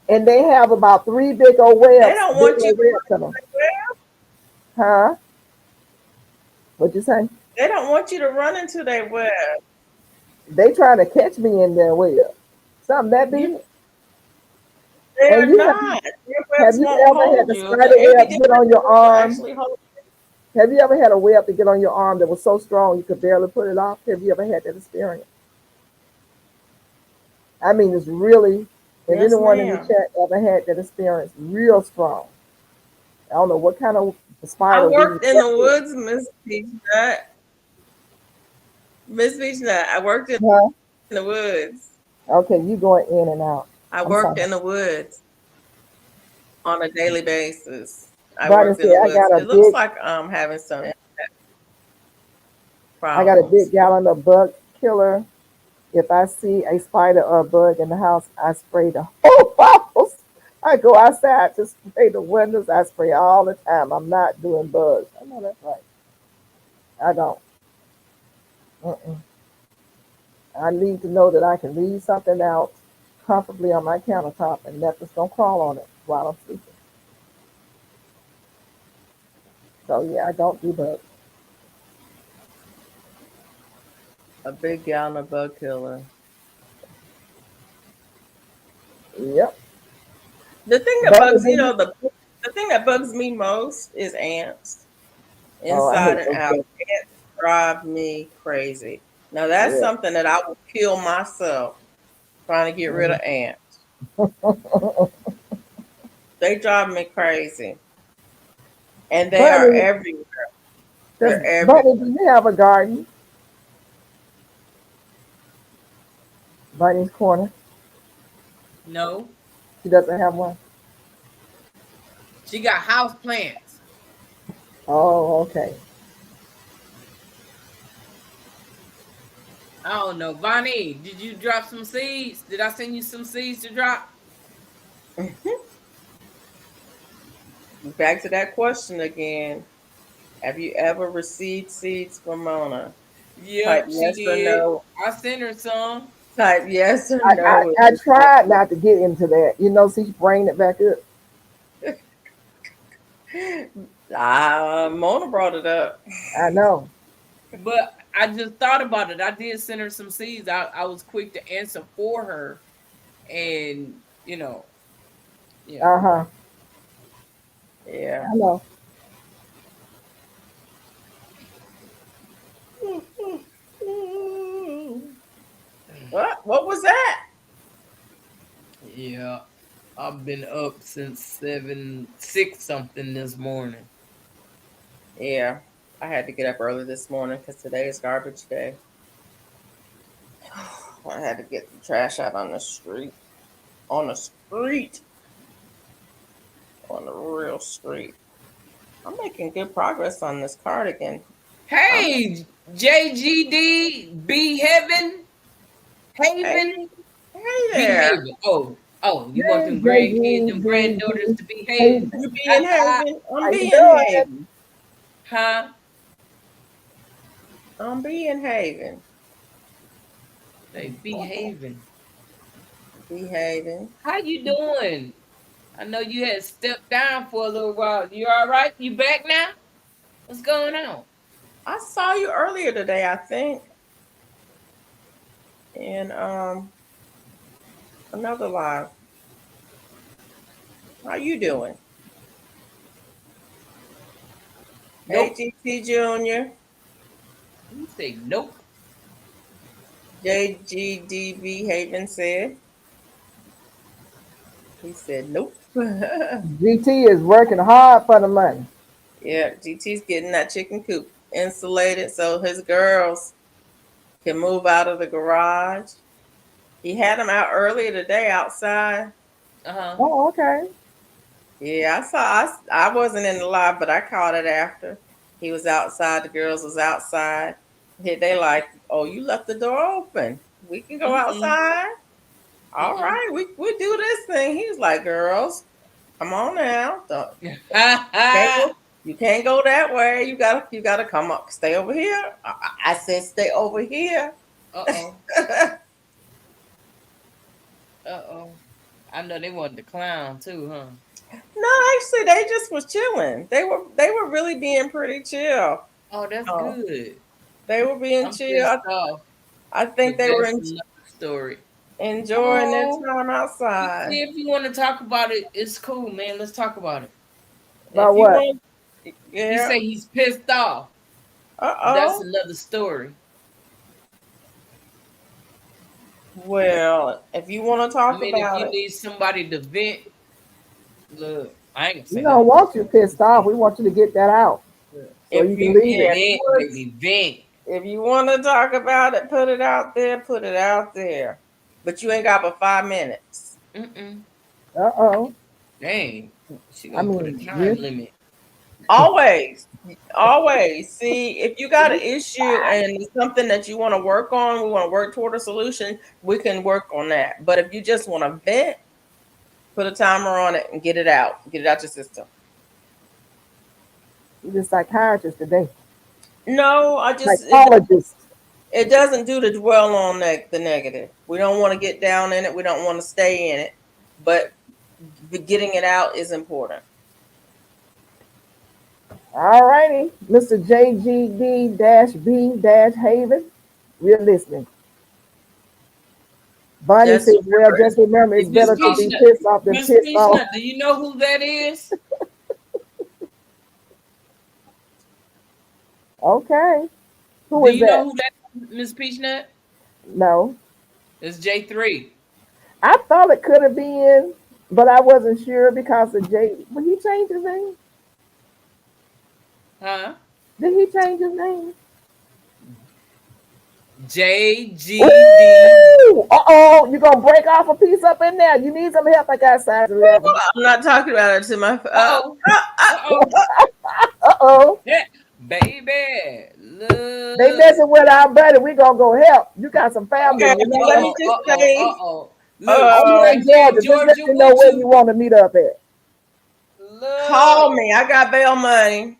And they have about 3 big old webs. They don't want you to run into their web. Huh? What'd you say? They don't want you to run into their web. They trying to catch me in their web. Something that big? They're not. Have you ever had the spider web get on your arm? Have you ever had a web to get on your arm that was so strong you could barely put it off? Have you ever had that experience? I mean, it's really, if anyone in the chat ever had that experience, real strong. I don't know what kind of spider. I worked in the woods, Miss Beechnut. Miss Beechnut, I worked in the woods. Okay, you going in and out. I worked in the woods on a daily basis. I worked in the woods. It looks like I'm having some problems. I got a big gallon of bug killer. If I see a spider or a bug in the house, I spray the whole house. I go outside to spray the windows. I spray all the time. I'm not doing bugs. I know that's right. I don't. I need to know that I can leave something out comfortably on my countertop and nothing's gonna crawl on it while I'm sleeping. So yeah, I don't do bugs. A big gallon of bug killer. Yep. The thing that bugs, the thing that bugs me most is ants. Inside and out. Ants drive me crazy. Now that's something that I will kill myself trying to get rid of ants. They drive me crazy. And they are Bunny, everywhere. They're Bunny, everywhere. do you have a garden? Bunny's corner. No, She doesn't have one. she got house plants. Oh, okay. I don't know. Bonnie, did you drop some seeds? Did I send you some seeds to drop? Back to that question again. Have you ever received seeds from Mona? Type Yep, she yes or did. no. I sent her some. Type yes or I, I, no. I tried not to get into that. She's bringing it back up. Mona brought it up. I know. But I just thought about it. I did send her some seeds. I was quick to answer for her. And, yeah. Uh-huh. Yeah. I know. What was that? Yeah. I've been up since 6 something this morning. Yeah. I had to get up early this morning because today is garbage day. I had to get the trash out on the street. On the street. On the real street. I'm making good progress on this cardigan. Hey, JGD, B Heaven, Haven. Hey Be there. Haven. Oh, you want them granddaughters to be Hey, Haven? You being Haven? how I'm you being doing? Haven. Huh? I'm being Haven. They behaving. Behaving. How you doing? I know you had stepped down for a little while. You all right? You back now? What's going on? I saw you earlier today, I think. In another live. How you doing? Nope. AGT Jr. You say nope. JGDB Haven said. He said nope. GT is working hard for the money. Yeah, GT's getting that chicken coop insulated so his girls can move out of the garage. He had them out earlier today outside. Oh, okay. Yeah, I wasn't in the live, but I caught it after. He was outside, the girls was outside. They like, oh, you left the door open. We can go outside. All right, we do this thing. He was like, girls, come on now. You can't go that way. You gotta come up, stay over here. I said, stay over here. I know they wanted to clown too, huh? No, actually, they just was chilling. They were really being pretty chill. Oh, that's good. They were being chill. I think they were story. Enjoying their time outside. If you want to talk about it, it's cool, man. Let's talk about it. About what? You say he's pissed off. That's another story. Well, if you want to talk about if you need somebody to vent, look, I ain't gonna say we don't want you pissed off. We want you to get that out. So if you can leave vent. If you want to talk about it, put it out there. Put it out there. But you ain't got but 5 minutes. Uh-oh. Dang. She gonna put a time limit. Always. See, if you got an issue and it's something that you want to work on, we want to work toward a solution, we can work on that. But if you just want to vent, put a timer on it and get it out. Get it out your system. You're a psychiatrist today. No, I just psychologist. It doesn't do to dwell on the negative. We don't want to get down in it. We don't want to stay in it. But getting it out is important. All righty, Mr. JGD-B-Haven, we're listening. Bonnie says, well, just remember, it's better to be pissed off than pissed off. Do you know who that is? Okay. Who is that? Do you know who that is, Miss Peachnut? No. It's J3. I thought it could have been, but I wasn't sure because of Jay. When he changed his name, Huh? did he change his name? JGD. Uh-oh, you gonna break off a piece up in there. You need some help. I got size 11. I'm not talking about it to my. Uh-oh. Yeah, baby. Look. They messing with our buddy. We gonna go help. You got some family. Okay, Remember? let me just say. Look, I'm in Georgia. Just let me know where you want to meet up at. Look. Call me. I got bail money.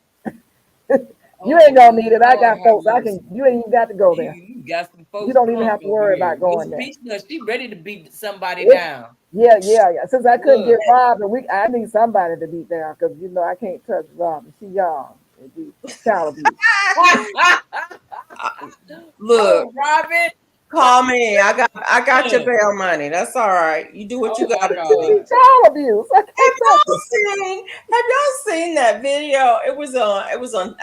You ain't gonna need it. I got folks. You ain't even got to go there. You got some folks. You don't even have to worry about going there. She ready to beat somebody down. Yeah. Since I couldn't get Robin, I need somebody to beat down because I can't touch Robin. She young. Child abuse. Look, Robin. call me. I got your bail money. That's all right. You do what you got to do. Child abuse. Have y'all seen that video? It was on. I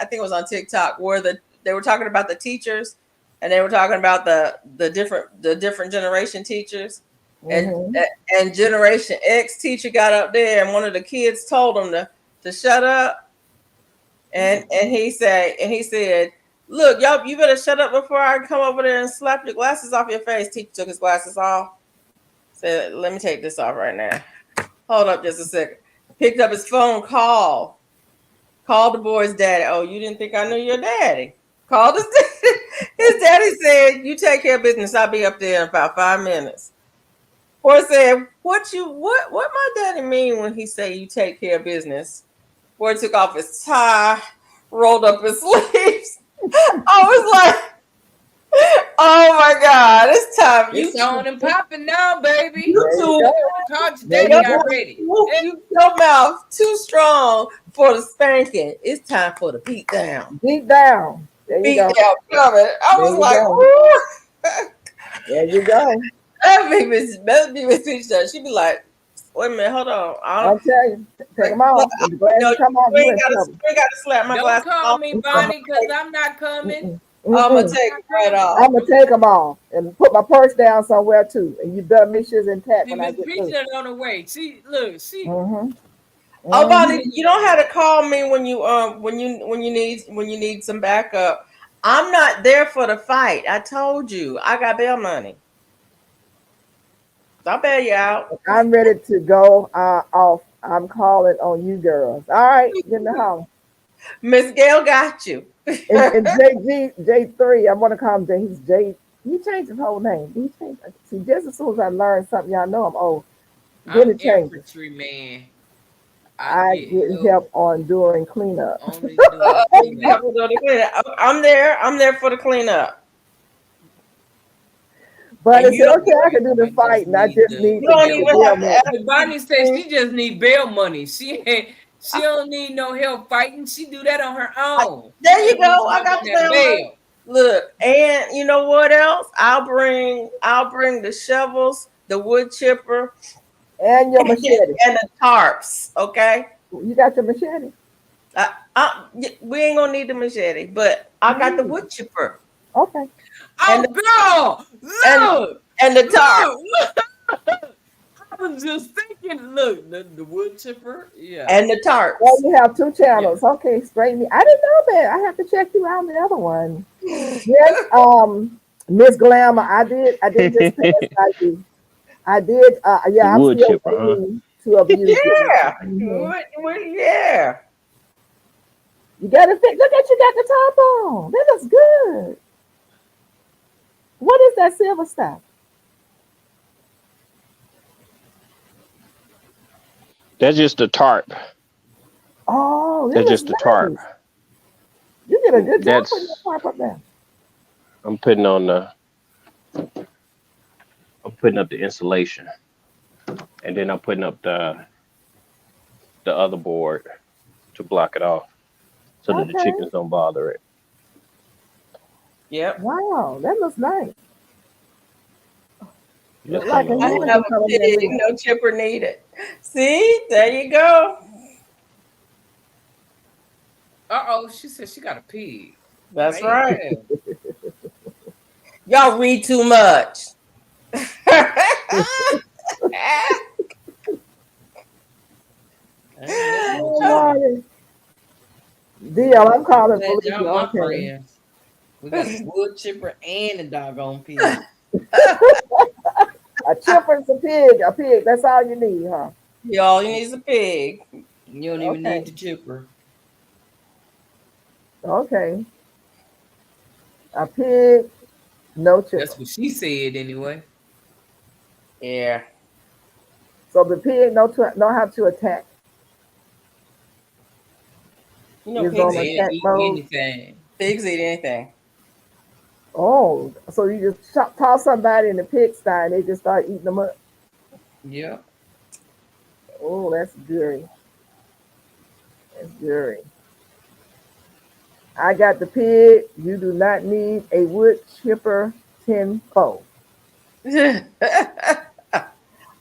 think it was on TikTok where they were talking about the teachers, and they were talking about the different generation teachers, and Generation X teacher got up there, and one of the kids told him to shut up, and he said, look, y'all, you better shut up before I come over there and slap your glasses off your face. Teacher took his glasses off. Said, let me take this off right now. Hold up just a second. Picked up his phone, called the boy's daddy. Oh, you didn't think I knew your daddy? Called his daddy. His daddy said, you take care of business. I'll be up there in about 5 minutes. Boy said, what my daddy mean when he say you take care of business? Boy took off his tie, rolled up his sleeves. I was like, oh my God, it's time. It's on and popping now, baby. You called your daddy already. Your mouth too strong for the spanking. It's time for the beat down. Beat down. There you Beat go. down coming. I was like, there you go. That made me speech that. She'd be like, wait a minute, hold on. I'll tell you. Take them off. No, come on. You ain't got to slap my glass. Don't call me Bonnie because I'm not coming. I'm going to take it right off. I'm going to take them off and put my purse down somewhere too. And you better make sure it's intact when I get through. On the way. She. Oh, Bonnie, you don't have to call me when you need some backup. I'm not there for the fight. I told you. I got bail money. I'll bail you out. I'm ready to go off. I'm calling on you girls. All right, get in the house. Miss Gail got you. and J3, I want to call him J. He's J. He changed his whole name. See, just as soon as I learn something, y'all know I'm old. Then it changes. Man. I get help on doing cleanup. I'm there for the cleanup. But it's okay. I can do the fight, and I just need bail money. Bonnie said she just need bail money. She don't need no help fighting. She do that on her own. There you go. I got the bail. Look, and you know what else? I'll bring the shovels, the wood chipper, and your machete, and the tarps. Okay. You got your machete. We ain't gonna need the machete, but I got the wood chipper. Okay. And girl, look, and the tarp. I was just thinking, look, the wood chipper, yeah, and the tarp. Well, you have 2 channels. Yeah. Okay, straighten me. I didn't know that. I have to check you out on the other one. Yes, Miss Glamour, I did just pass by you. I did. Yeah, I'm still waiting to abuse. Yeah, yeah. You got to think. Look at you, got the top on. That looks good. What is that silver stuff? That's just a tarp. Oh, that's just a tarp. You did a good job putting the tarp up there. I'm putting up the insulation, and then I'm putting up the other board to block it off, so that the chickens don't bother it. Yep. Wow, that looks nice. Like no chipper needed. See, there you go. She said she got a pig. That's right. Y'all read too much. Marty. Deal, I'm calling Glad police. y'all my Okay. friends. We got the wood chipper and the doggone pig. A chipper and some pig. A pig. That's all you need, huh? All you need is a pig. You don't even Okay. need the chipper. Okay. A pig, no chipper. That's what she said anyway. Yeah. So the pig know how to attack. You know, He's pigs on They attack eat mode. anything. Pigs eat anything. Oh, so you just toss somebody in the pigsty and they just start eating them up. Yeah. Oh, that's gory. That's gory. I got the pig. You do not need a wood chipper tenfold.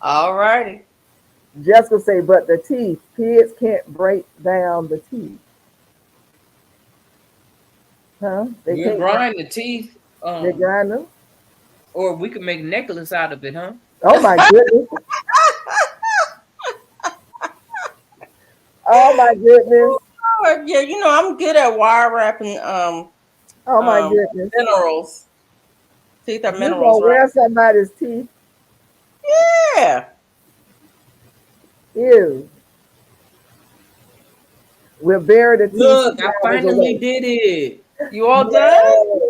All righty. Jessica say, but the teeth. Pigs can't break down the teeth. Huh? They You can't grind the teeth. They grind them. Or we could make a necklace out of it, huh? Oh my goodness. Oh my goodness. Oh, yeah, you know, I'm good at wire wrapping Oh my goodness. minerals. Teeth are You minerals, gonna right? wear somebody's teeth? Yeah. Ew. We'll bury the teeth. Look, I finally did it. You all done?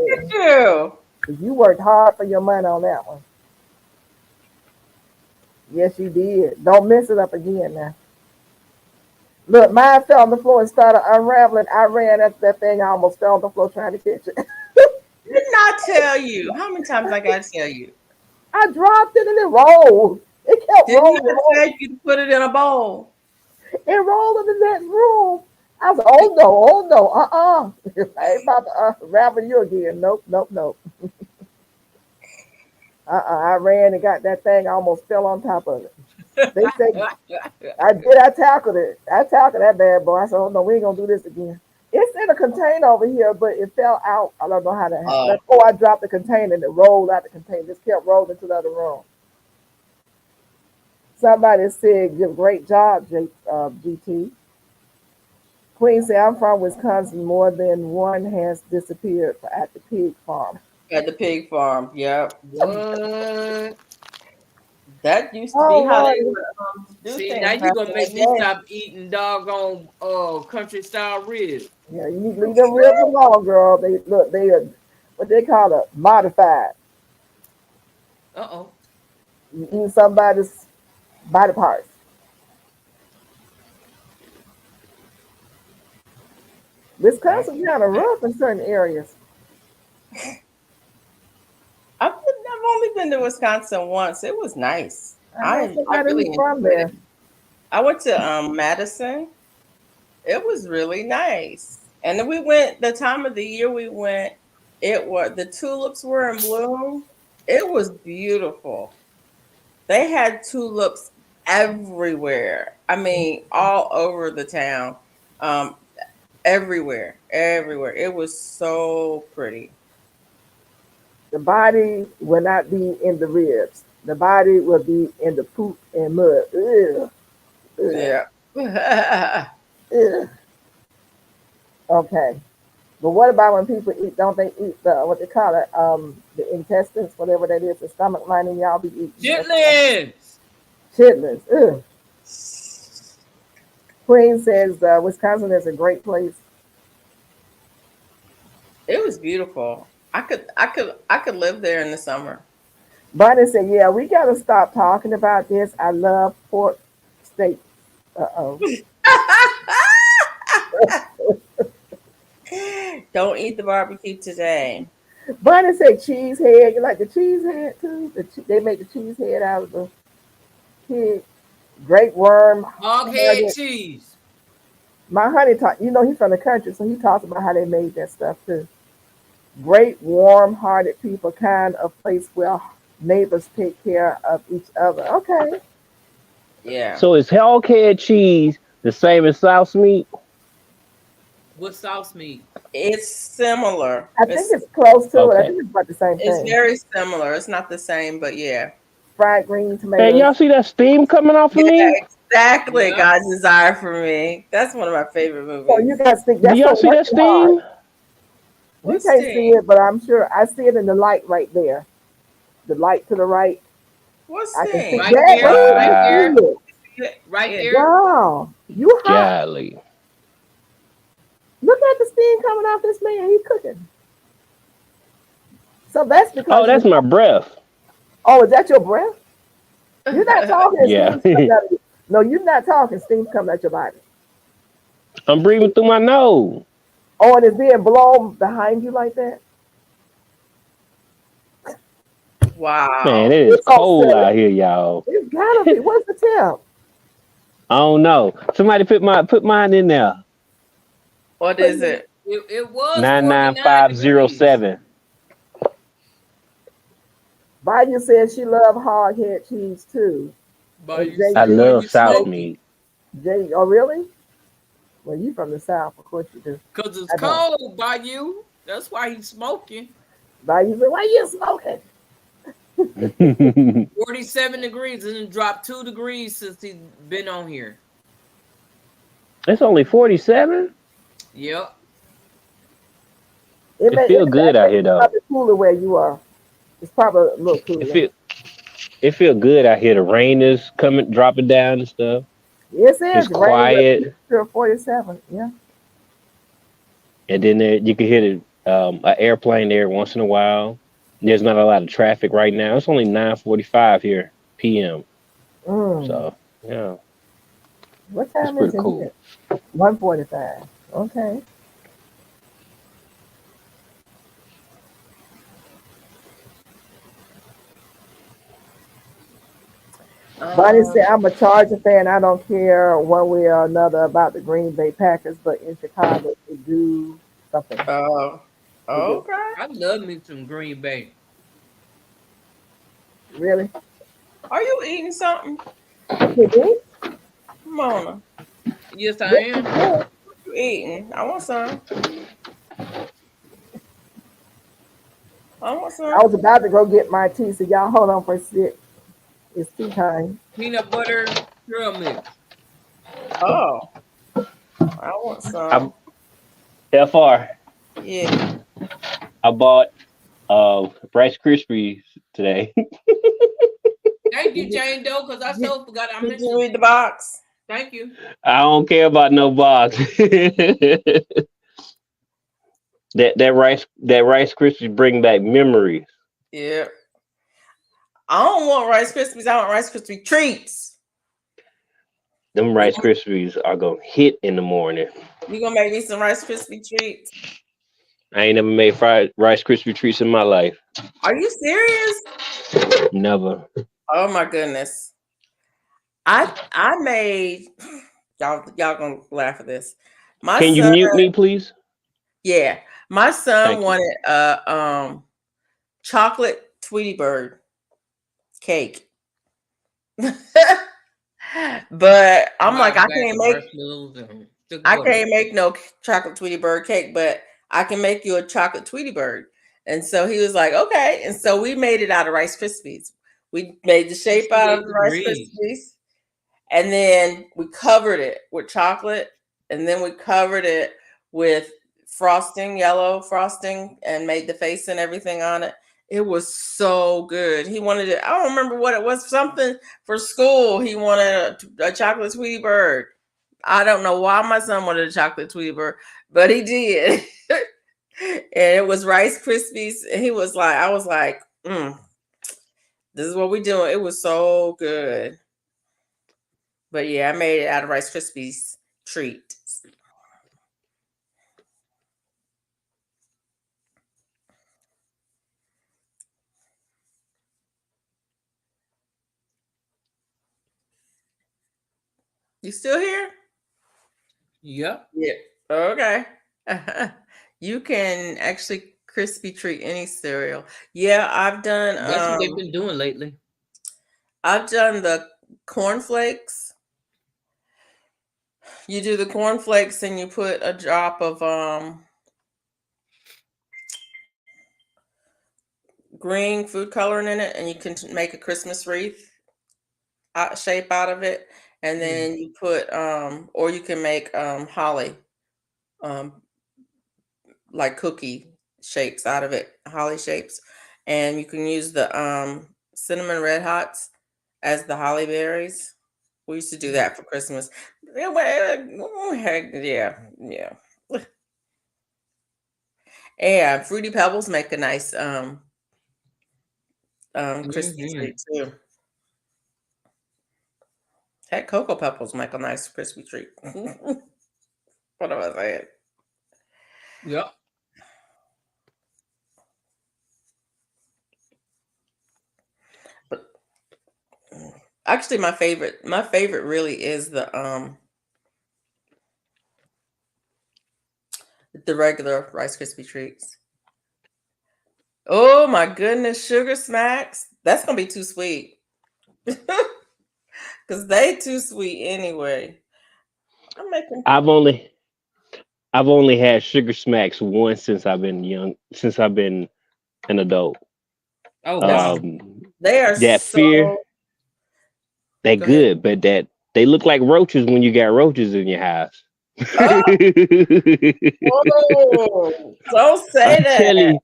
Look at you. You worked hard for your money on that one. Yes, you did. Don't mess it up again now. Look, mine fell on the floor and started unraveling. I ran after that thing. I almost fell on the floor trying to catch it. Did not tell you. How many times I gotta tell you? I dropped it and it rolled. It kept Didn't rolling. even tell you to put it in a bowl. It rolled in the next room. I was, oh no, I ain't about to unravel you again. Nope. I ran and got that thing. I almost fell on top of it. They say I tackled it. I tackled that bad boy. I said, oh no, we ain't gonna do this again. It's in a container over here, but it fell out. I don't know how that happened. I dropped the container and it rolled out the container. Just kept rolling to the other room. Somebody said, great job, GT. Queen said, I'm from Wisconsin. More than one has disappeared at the pig farm. At the pig farm, yep. What? That used to be how they would do See, things. now you're gonna make me day. stop eating doggone country style ribs. Yeah, you need to leave them ribs alone, girl. They are what they call it, modified. Uh-oh. You eat somebody's body parts. Wisconsin kind of rough in certain areas. I've only been to Wisconsin once. It was nice. I really from there. I went to Madison. It was really nice. And then we went the time of the year we went. The tulips were in bloom. It was beautiful. They had tulips everywhere. I mean, all over the town. Everywhere. It was so pretty. The body will not be in the ribs. The body will be in the poop and mud. Ugh. Yeah. Ugh. Okay. But what about when people eat? Don't they eat what they call it? The intestines, whatever that is, the stomach lining. Y'all be eating chitlins. Ugh. Queen says Wisconsin is a great place. It was beautiful. I could live there in the summer. Bonnie said, "Yeah, we gotta stop talking about this. I love pork steak." Don't eat the barbecue today. Bonnie said, "Cheese head. You like the cheese head too? They make the cheese head out of the pig. Great worm. Hog head cheese. My honey talk. You know he's from the country, so he talks about how they made that stuff too. Great, warm-hearted people, kind of place where neighbors take care of each other." Okay. Yeah. So is hog head cheese the same as sauce meat? What sauce meat? It's similar. I think it's close to it. I think it's about the same thing. It's very similar. It's not the same, but yeah. Fried green tomatoes. Hey, y'all see that steam coming off of me? Exactly, Yeah. God's Desire for Me. That's one of my favorite movies. So you guys think Do that's y'all so see that hard. Steam? You What's can't see Sting? it, but I'm sure I see it in the light right there. The light to the right. What's I can see Sting? Right that. there, Oh, right there, you see it. right Yeah. there. Wow. You hot. Golly. Look at the steam coming off this man. He's cooking. So that's Oh, because that's you. my breath. Oh, is that your breath? You're not talking. And Yeah. steam's coming out of you. No, you're not talking. Steam's coming out your body. I'm breathing through my nose. Oh, and it's being blown behind you like that. Man, Wow. it is It's so cold silly. out here, y'all. It's gotta be. What's the temp? I don't know. Somebody put mine in there. What is it? It was 49 degrees. 99507. Biden says she love hard head cheese too. But And you Jay, I see when love you South smoke it, meat. Jay, oh really? Well, you from the South, of course you do. because it's I don't. cold by you. That's why he's smoking. Biden said, "Why you smoking?" 47 degrees and it dropped 2 degrees since he's been on here. It's only 47. Yep. It feel good out here It's though. probably cooler where you are. It's probably a little It cooler. feel it feel good out here. The rain is coming, dropping down and stuff. Yes, it It's is. Rain quiet, with 47. Yeah. and then you can hear an airplane there once in a while. There's not a lot of traffic right now. It's only 9:45 here p.m. Mm. So yeah, What it's time is pretty it cool. here? 1:45. Okay. Bonnie said, I'm a Charger fan. I don't care one way or another about the Green Bay Packers, but in Chicago, they do something. Oh, They do. okay. I love me some Green Bay. Really? Are you eating something, You do? Mona? Yes, I Yes, am. you do. What you eating? I want some. I want I some. was about to go get my tea, so y'all hold on for a sec. It's tea time. Peanut butter trail mix. Oh, I want I, some. FR, Yeah. I bought Rice Krispies today. Thank you, Did you, Jane Doe, because I did, so forgot I did you mentioned. read the box? Thank you. I don't care about no box. that Rice Krispies bring back memories. Yeah. I don't want Rice Krispies. I want Rice Krispie treats. Them Rice Krispies are gonna hit in the morning. You gonna make me some Rice Krispie treats? I ain't never made fried Rice Krispie treats in my life. Are you serious? Never. Oh my goodness. I made y'all gonna laugh at this. My Can you son, mute me, please? yeah, my son Thank you. wanted a chocolate Tweety Bird cake. But I'm like, I can't make no chocolate Tweety Bird cake, but I can make you a chocolate Tweety Bird. And so he was like, okay. And so we made it out of Rice Krispies. We made the shape out of the Rice Krispies. And then we covered it with chocolate. And then we covered it with frosting, yellow frosting, and made the face and everything on it. It was so good. He wanted it. I don't remember what it was. Something for school. He wanted a chocolate Tweety Bird. I don't know why my son wanted a chocolate Tweety Bird, but he did. And it was Rice Krispies. And he was like, I was like, this is what we doing. It was so good. But yeah, I made it out of Rice Krispies treat. You still here? Yep. Yeah. Okay. You can actually crispy treat any cereal. Yeah, I've done That's what they've been doing lately. I've done the cornflakes. You do the cornflakes and you put a drop of green food coloring in it, and you can make a Christmas wreath shape out of it. and then you put or you can make holly, like cookie shapes out of it, holly shapes, and you can use the cinnamon red hots as the holly berries. We used to do that for Christmas. Yeah. Yeah, Fruity Pebbles make a nice crispy treat too. Heck, Cocoa Pebbles make a nice crispy treat. What am I saying? Yep. But actually, my favorite really is the regular Rice Krispie treats. Oh my goodness, Sugar Smacks. That's gonna be too sweet. Because they too sweet anyway. I've only had Sugar Smacks once since I've been an adult. Oh wow. They are that so fear. They're good, but they look like roaches when you got roaches in your house. Oh, don't say that. Telling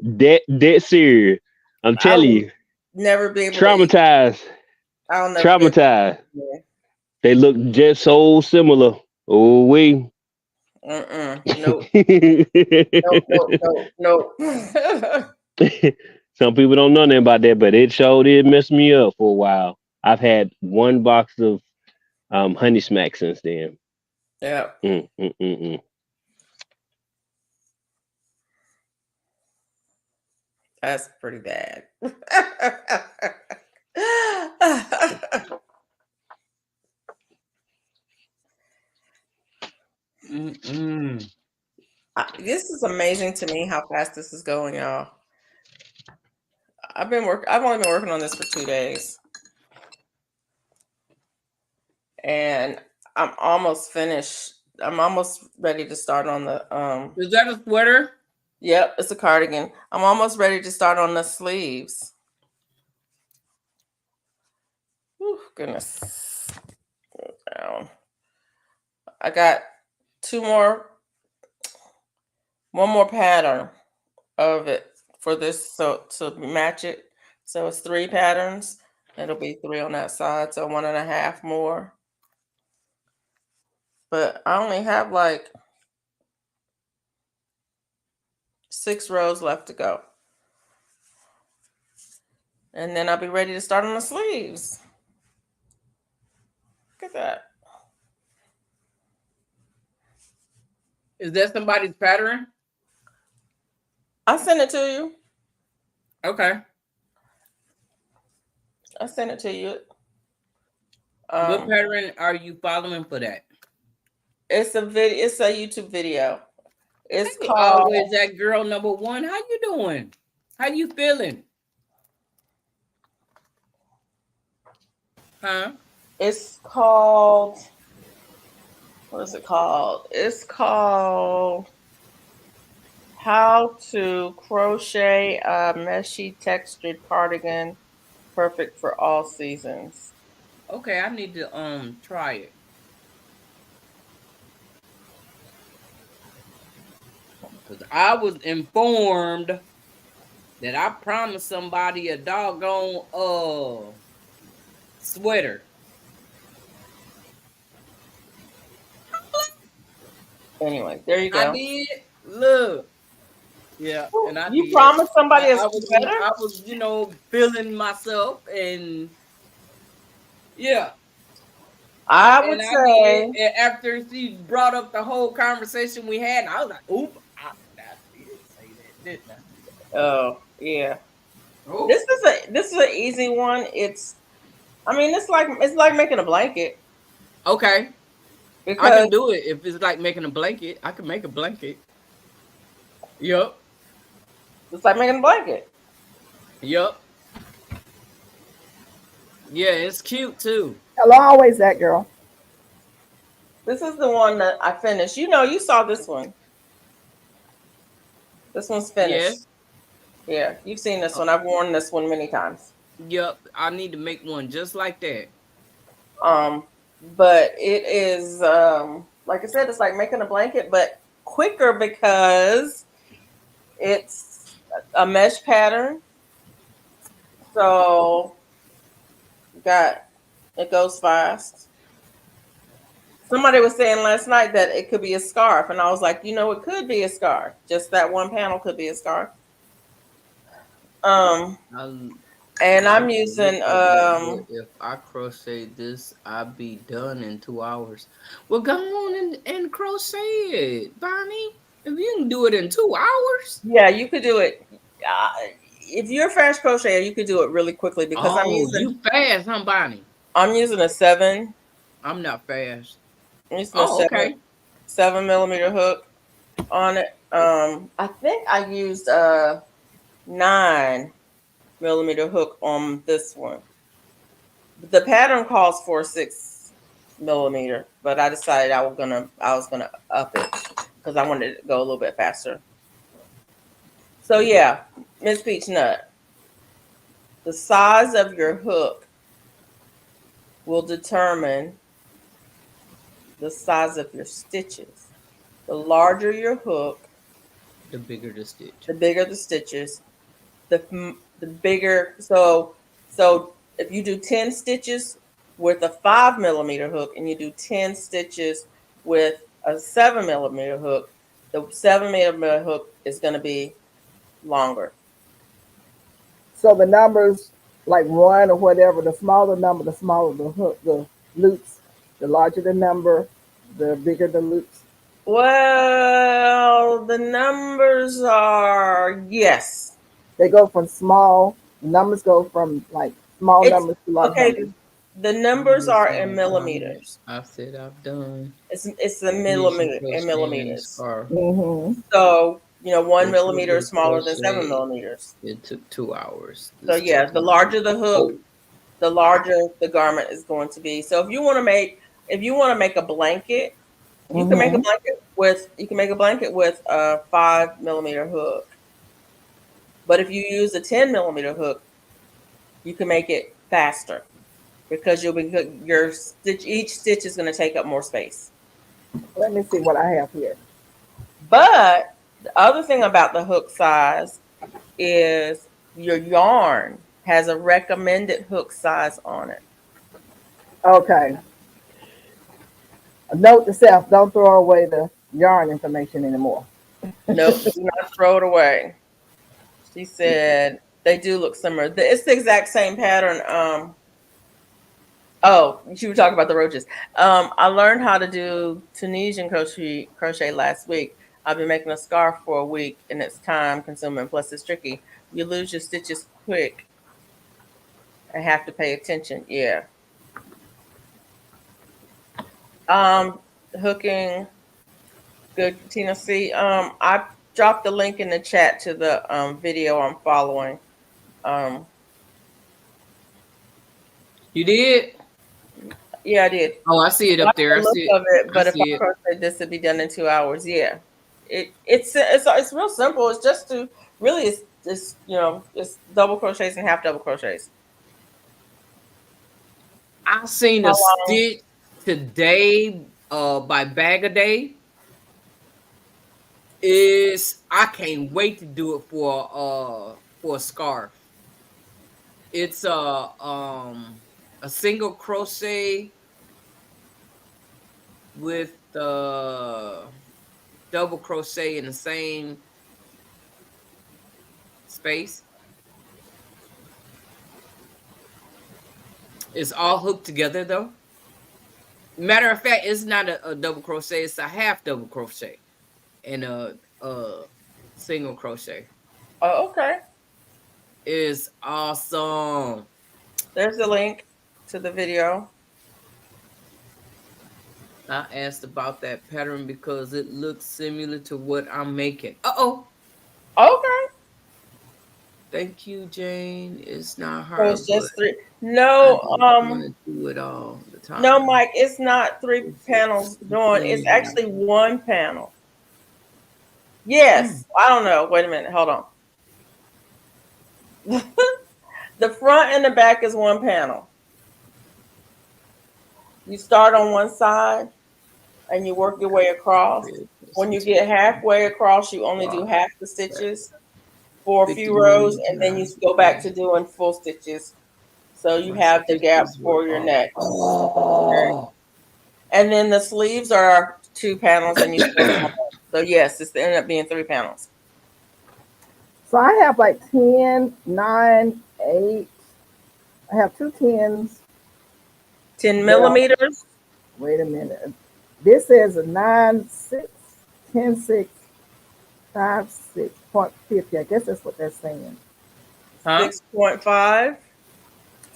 you, dead serious. I'm telling you. Never be able traumatized. I'll never traumatized. They look just so similar. Oh we. Nope. Nope. Some people don't know nothing about that, but it sure did mess me up for a while. I've had one box of Honey Smack since then. Yeah. That's pretty bad. This is amazing to me how fast this is going, y'all. I've only been working on this for 2 days, and I'm almost finished. I'm almost ready to start on the. Is that a sweater? Yep, it's a cardigan. I'm almost ready to start on the sleeves. Whew, goodness. I got one more pattern of it for this, so to match it. So it's 3 patterns. It'll be 3 on that side, so 1.5 more. But I only have like 6 rows left to go. And then I'll be ready to start on the sleeves. Look at that. Is that somebody's pattern? I sent it to you. Okay. I sent it to you. What pattern are you following for that? It's a video. It's a YouTube video. It's hey, called. Always that girl number 1. How you doing? How you feeling? Huh? It's called. What is it called? It's called How to Crochet a Meshy Textured Cardigan Perfect for All Seasons. Okay, I need to try it. Because I was informed that I promised somebody a doggone sweater. Anyway, there you go. I did. Look. Yeah, and you promised somebody a sweater? I was, feeling myself, and yeah. I would say after she brought up the whole conversation we had, I was like, "Oop, I did say that, didn't I?" Oh yeah. Oh. This is an easy one. It's like making a blanket. Okay. Because I can do it. If it's like making a blanket, I can make a blanket. Yep. It's like making a blanket. Yep. Yeah, it's cute too. Hello, always that girl. This is the one that I finished. You saw this one. This one's finished. Yeah, you've seen this one. I've worn this one many times. Yep, I need to make one just like that. but it is like I said, it's like making a blanket, but quicker because it's a mesh pattern. So it goes fast. Somebody was saying last night that it could be a scarf, and I was like, it could be a scarf. Just that one panel could be a scarf. And I'm using if I crochet this, I'll be done in 2 hours. Well, go on and crochet it, Bonnie. If you can do it in 2 hours. Yeah, you could do it. If you're a fast crocheter, you could do it really quickly because you fast, huh, Bonnie? I'm using a 7. I'm not fast. I'm using a 7 millimeter hook on it. I think I used a 9 millimeter hook on this one. The pattern calls for 6 millimeter, but I decided I was gonna up it because I wanted it to go a little bit faster. So yeah, Miss Peach Nut, the size of your hook will determine the size of your stitches. The larger your hook, the bigger the stitch. The bigger the stitches, the bigger. So if you do 10 stitches with a 5 millimeter hook and you do 10 stitches with a 7 millimeter hook, the 7 millimeter hook is going to be longer. So the numbers, like 1 or whatever, the smaller number, the smaller the hook, the loops, the larger the number, the bigger the loops. Well, the numbers are, yes. They go from small, the numbers go from like small numbers to large numbers. The numbers are in millimeters. I said I've done. It's a millimeter in millimeters. Mm-hmm. So 1 millimeter is smaller than 7 millimeters. It took 2 hours. So yeah, the larger the hook, the larger the garment is going to be. So if you want to make a blanket, you can make a blanket with a 5 millimeter hook. But if you use a 10 millimeter hook, you can make it faster because each stitch is going to take up more space. Let me see what I have here. But the other thing about the hook size is your yarn has a recommended hook size on it. Okay. Note to self, don't throw away the yarn information anymore. Nope, do not throw it away. She said they do look similar. It's the exact same pattern. Oh, you were talking about the roaches. I learned how to do Tunisian crochet last week. I've been making a scarf for a week, and it's time consuming. Plus, it's tricky. You lose your stitches quick and have to pay attention. Yeah. Hooking. Good, Tina C. I dropped the link in the chat to the video I'm following. You did? Yeah, I did. Oh, I see it up there. I see it. But if I crochet this, it'd be done in 2 hours. Yeah, it's real simple. It's just it's double crochets and half double crochets. I seen a stitch today by Bag a Day. I can't wait to do it for a scarf. It's a single crochet with double crochet in the same space. It's all hooked together though. Matter of fact, it's not a double crochet, it's a half double crochet and a single crochet. Oh, okay. It's awesome. There's the link to the video. I asked about that pattern because it looks similar to what I'm making. Uh-oh. Okay. Thank you, Jane. It's not hard. So it's just 3. No, I want to do it all the time. No, Mike, it's not 3 panels joined. It's actually 1 panel. Yes. I don't know. Wait a minute. Hold on. The front and the back is 1 panel. You start on one side and you work your way across. When you get halfway across, you only do half the stitches for a few rows, and then you go back to doing full stitches. So you have the gaps for your neck. Oh. And then the sleeves are 2 panels and you sew them on. So yes, it's ended up being 3 panels. So I have like 10, 9, 8. I have 2 10s. 10 millimeters. Wait a minute. This is a 9, 6, 10, 6, 5, 6.50. I guess that's what they're saying. Huh? 6.5.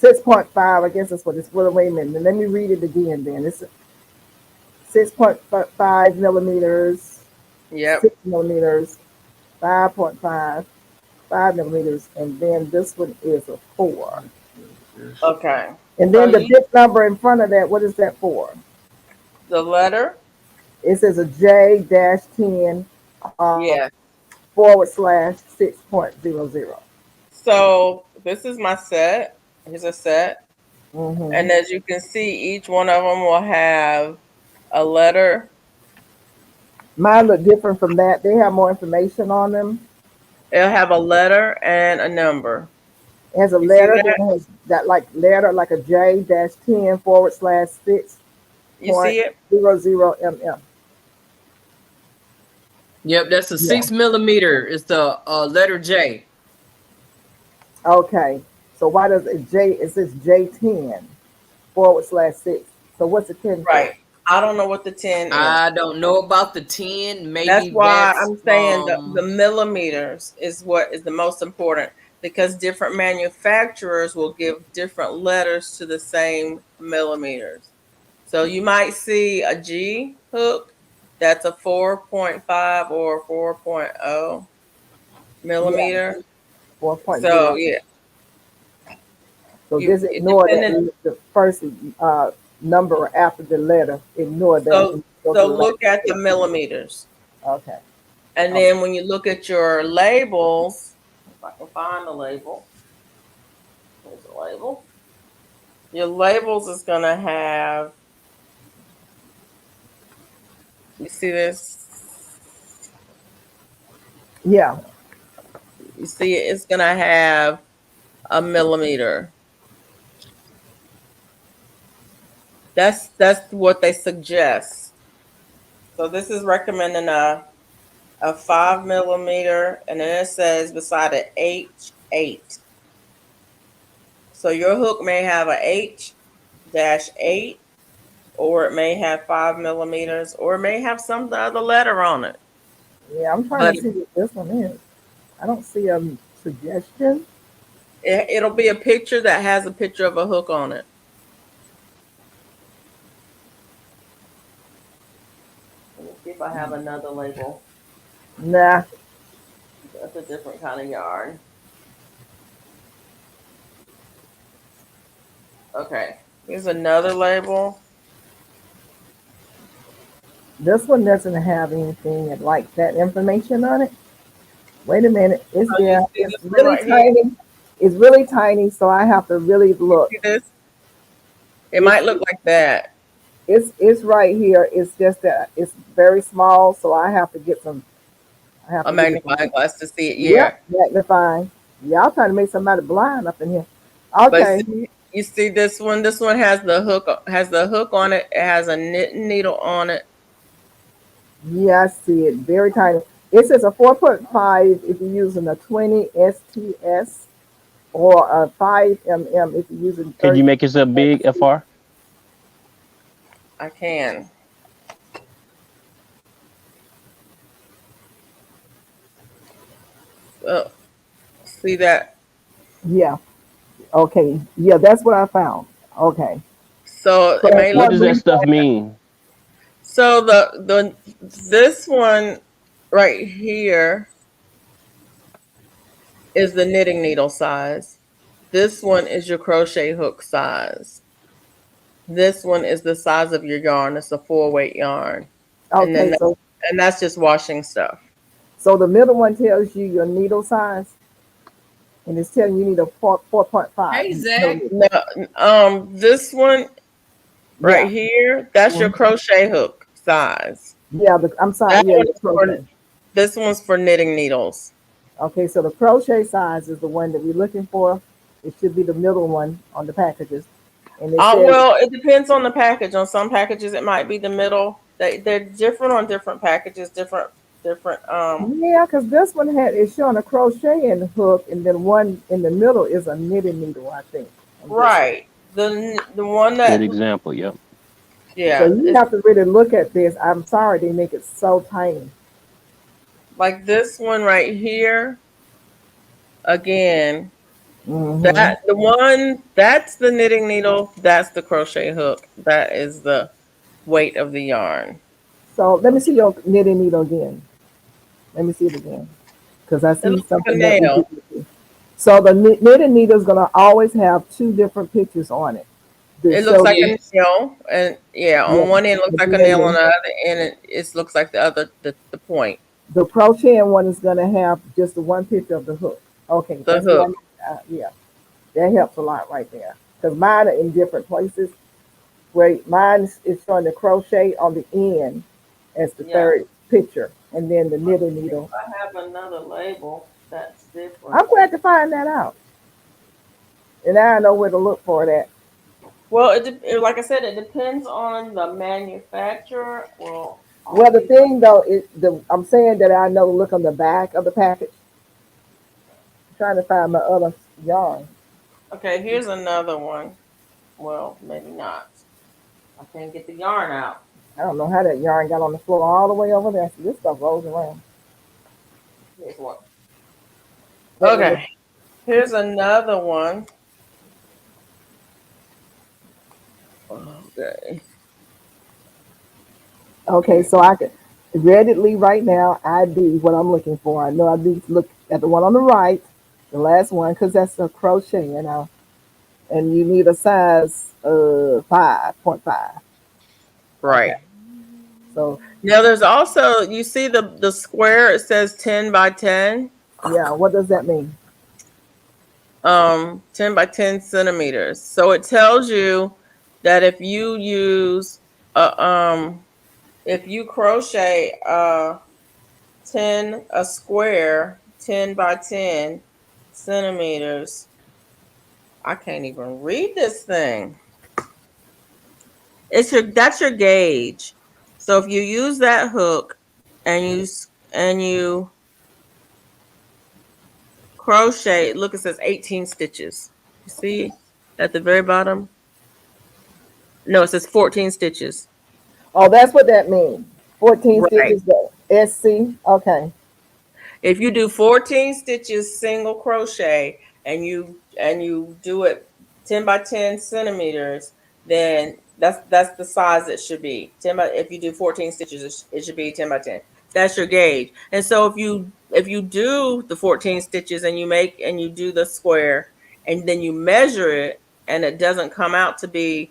6.5. I guess that's what it's. Well, wait a minute. Let me read it again. Then it's 6.5 millimeters. Yep. 6 millimeters. 5.5. 5 millimeters, and then this one is a 4. Okay. And then the big number in front of that, what is that for? The letter? It says a J-10 Yeah. /6.00. So this is my set. Here's a set. Mm-hmm. And as you can see, each one of them will have a letter. Mine look different from that. They have more information on them. It'll have a letter and a number. It has a letter that has that like letter like a J-10 /6. You see it? 00 mm. Yep, that's a 6 millimeter. It's the letter J. Okay. So why does it says J-10 /6? So what's the 10 for? Right. I don't know what the 10 is. I don't know about the 10. Maybe that's why I'm saying the millimeters is what is the most important, because different manufacturers will give different letters to the same millimeters. So you might see a G hook that's a 4.5 or 4.0 millimeter. Yeah. 4.0. So yeah. So just ignore that the first number after the letter. Ignore that. So look at the millimeters. Okay. And then when you look at your labels, if I can find the label, there's a label. Your labels is going to have, you see this? Yeah. You see it's going to have a millimeter. That's what they suggest. So this is recommending a 5 millimeter, and then it says beside it H8. So your hook may have a H-8, or it may have 5 millimeters, or it may have some other letter on it. Yeah, I'm trying to see what this one is. I don't see a suggestion. It'll be a picture that has a picture of a hook on it. Let me see if I have another label. Nah. That's a different kind of yarn. Okay, here's another label. This one doesn't have anything like that information on it. Wait a minute. It's there. It's really tiny. Here? It's really tiny, so I have to really look. See this? It might look like that. It's right here. It's just that it's very small, so I have to get some. A magnifying glass to see it. Yeah, magnifying. Y'all trying to make somebody blind up in here. Okay. But you see this one? This one has the hook. On it. It has a knitting needle on it. Yeah, I see it. Very tiny. It says a 4.5 if you're using a 20 STS, or a 5 mm if you're using. Can you make it a big FR? I can. So, see that? Yeah. Okay. Yeah, that's what I found. Okay. So what does that stuff mean? So this one right here is the knitting needle size. This one is your crochet hook size. This one is the size of your yarn. It's a 4-weight yarn. Okay. And that's just washing stuff. So the middle one tells you your needle size, and it's telling you need a 4.5. Hey, Zach. No, this one right Yeah. here, that's your Mhm. crochet hook size. Yeah, I'm sorry. That Yeah, one your is crochet. this one's for knitting needles. Okay, so the crochet size is the one that we're looking for. It should be the middle one on the packages. And it says, Well, it depends on the package. On some packages, it might be the middle. They're different on different packages, different. yeah, because this one is showing a crocheting hook, and then one in the middle is a knitting needle, I think, on this one. Right. The one Good that example. Yep. So yeah, you it's have to really look at this. I'm sorry they make it so tiny. like this one right here. Again, Hmm. that the one that's the knitting needle. That's the crochet hook. That is the weight of the yarn. So let me see your knitting needle again. Let me see it again, because I It see looks like a something that we nail. did. So the knitting needle is going to always have two different pictures on it to It looks show like you. a nail, and yeah, Yeah. on one end it looks And like a then nail, on the other end it looks like the other the point, the crocheting one is going to have just the one picture of the hook. Okay, the that's what hook. yeah, that helps a lot right there. Because mine are in different places. Where mine is showing the crochet on the end as the Yeah. third picture, and then the knitting needle. I have another label that's different. I'm glad to find that out, and now I know where to look for that. Well, like I said, it depends on the manufacturer. Well, all Well, the these. thing though is, I'm saying that I know to look on the back of the package. I'm trying to find my other yarn. Okay, here's another one. Well, maybe not. I can't get the yarn out. I don't know how that yarn got on the floor all the way over there. So this stuff rolls around. Here's one. Let me look. Okay, here's another one. Okay. Okay, so I can readily right now ID what I'm looking for. I know I need to look at the one on the right, the last one, because that's a crochet, and you need a size 5.5. Okay, Right. so Now there's also you see the square. It says 10 by 10. yeah, what does that mean? 10 by 10 centimeters. So it tells you that if you crochet a square 10 by 10 centimeters, I can't even read this thing. That's your gauge. So if you use that hook and you crochet, look, it says 18 stitches. You see at the very bottom? No, it says 14 stitches. Oh, that's what that means. 14 Right. stitches, the SC. Okay, If you do 14 stitches single crochet and you do it 10 by 10 centimeters, then that's the size it should be. If you do 14 stitches, it should be 10 by 10. That's your gauge. And so if you do the 14 stitches and you do the square and then you measure it and it doesn't come out to be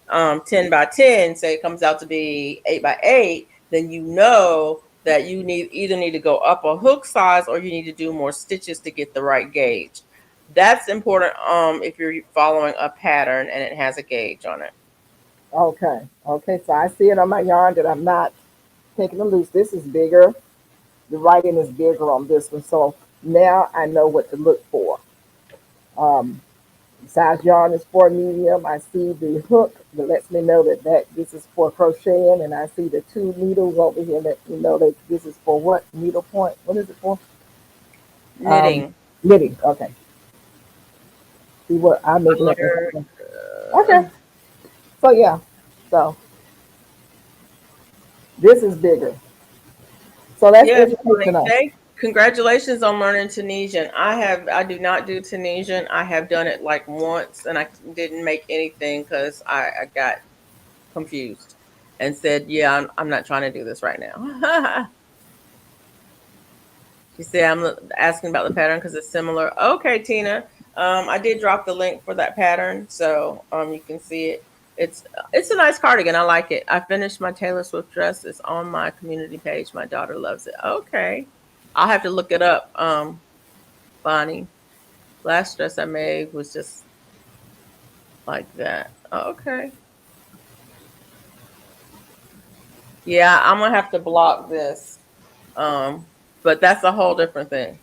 10 by 10, say it comes out to be 8 by 8, then you know that you either need to go up a hook size or you need to do more stitches to get the right gauge. That's important if you're following a pattern and it has a gauge on it. okay, okay. So I see it on my yarn that I'm not taking it loose. This is bigger. The writing is bigger on this one, so now I know what to look for. Um, Size yarn is for medium. I see the hook that lets me know that this is for crocheting, and I see the two needles over here that you know that this is for what needle point? What is it for? Um, Knitting. Knitting. Okay. See what I make look. Under, Okay. So yeah. So this is bigger. So that's yes, interesting to honey. know. Congratulations on learning Tunisian. I do not do Tunisian. I have done it like once and I didn't make anything because I got confused and said, "Yeah, I'm not trying to do this right now." She said, "I'm asking about the pattern because it's similar." Okay, Tina. I did drop the link for that pattern, so you can see it. It's a nice cardigan. I like it. I finished my Taylor Swift dress. It's on my community page. My daughter loves it. Okay, I'll have to look it up. Bonnie, last dress I made was just like that. Okay. Yeah, I'm gonna have to block this. But that's a whole different thing.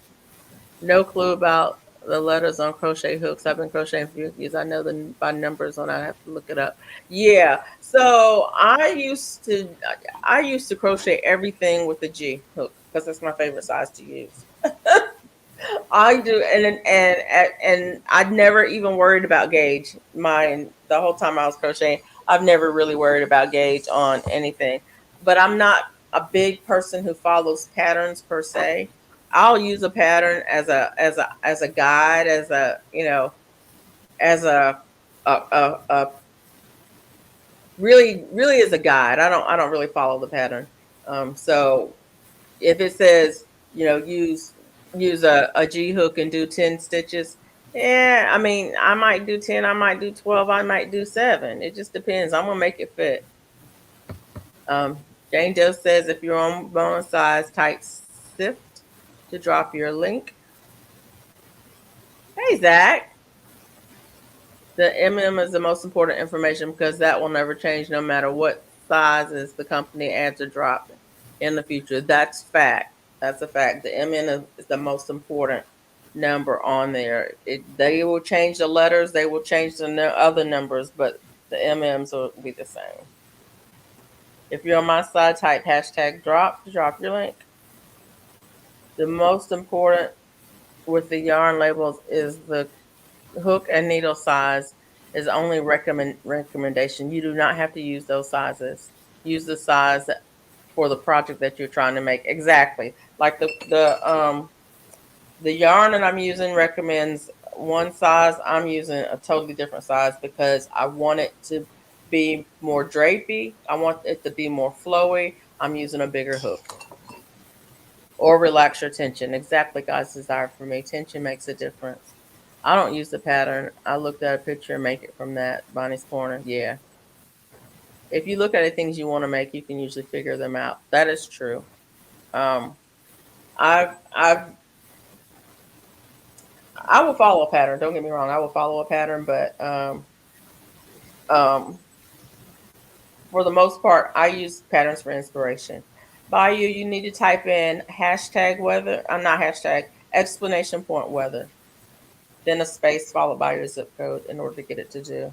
No clue about the letters on crochet hooks. I've been crocheting for years. I know the by numbers when I have to look it up. Yeah. So I used to crochet everything with the G hook because that's my favorite size to use. I do, and I never even worried about gauge. Mine the whole time I was crocheting, I've never really worried about gauge on anything. But I'm not a big person who follows patterns per se. I'll use a pattern as a guide, as a as a really as a guide. I don't really follow the pattern. So if it says use a G hook and do 10 stitches, yeah, I mean I might do 10, I might do 12, I might do 7. It just depends. I'm gonna make it fit. Jane Doe says if you're on bone size, type sift to drop your link. Hey Zach, the MM is the most important information because that will never change no matter what sizes the company adds or drop in the future. That's fact. That's a fact. The MN is the most important number on there. They will change the letters, they will change the other numbers, but the MMs will be the same. If you're on my side, type hashtag drop to drop your link. The most important with the yarn labels is the hook and needle size is only recommendation. You do not have to use those sizes. Use the size for the project that you're trying to make. Exactly. Like the yarn that I'm using recommends one size. I'm using a totally different size because I want it to be more drapey. I want it to be more flowy. I'm using a bigger hook. Or relax your tension. Exactly God's desire for me. Tension makes a difference. I don't use the pattern. I looked at a picture and make it from that. Bonnie's Corner. Yeah. If you look at the things you want to make, you can usually figure them out. That is true. Um, I will follow a pattern. Don't get me wrong. I will follow a pattern, but um, for the most part, I use patterns for inspiration. Bayou, you need to type in hashtag weather. I'm not hashtag exclamation point weather. Then a space followed by your zip code in order to get it to do.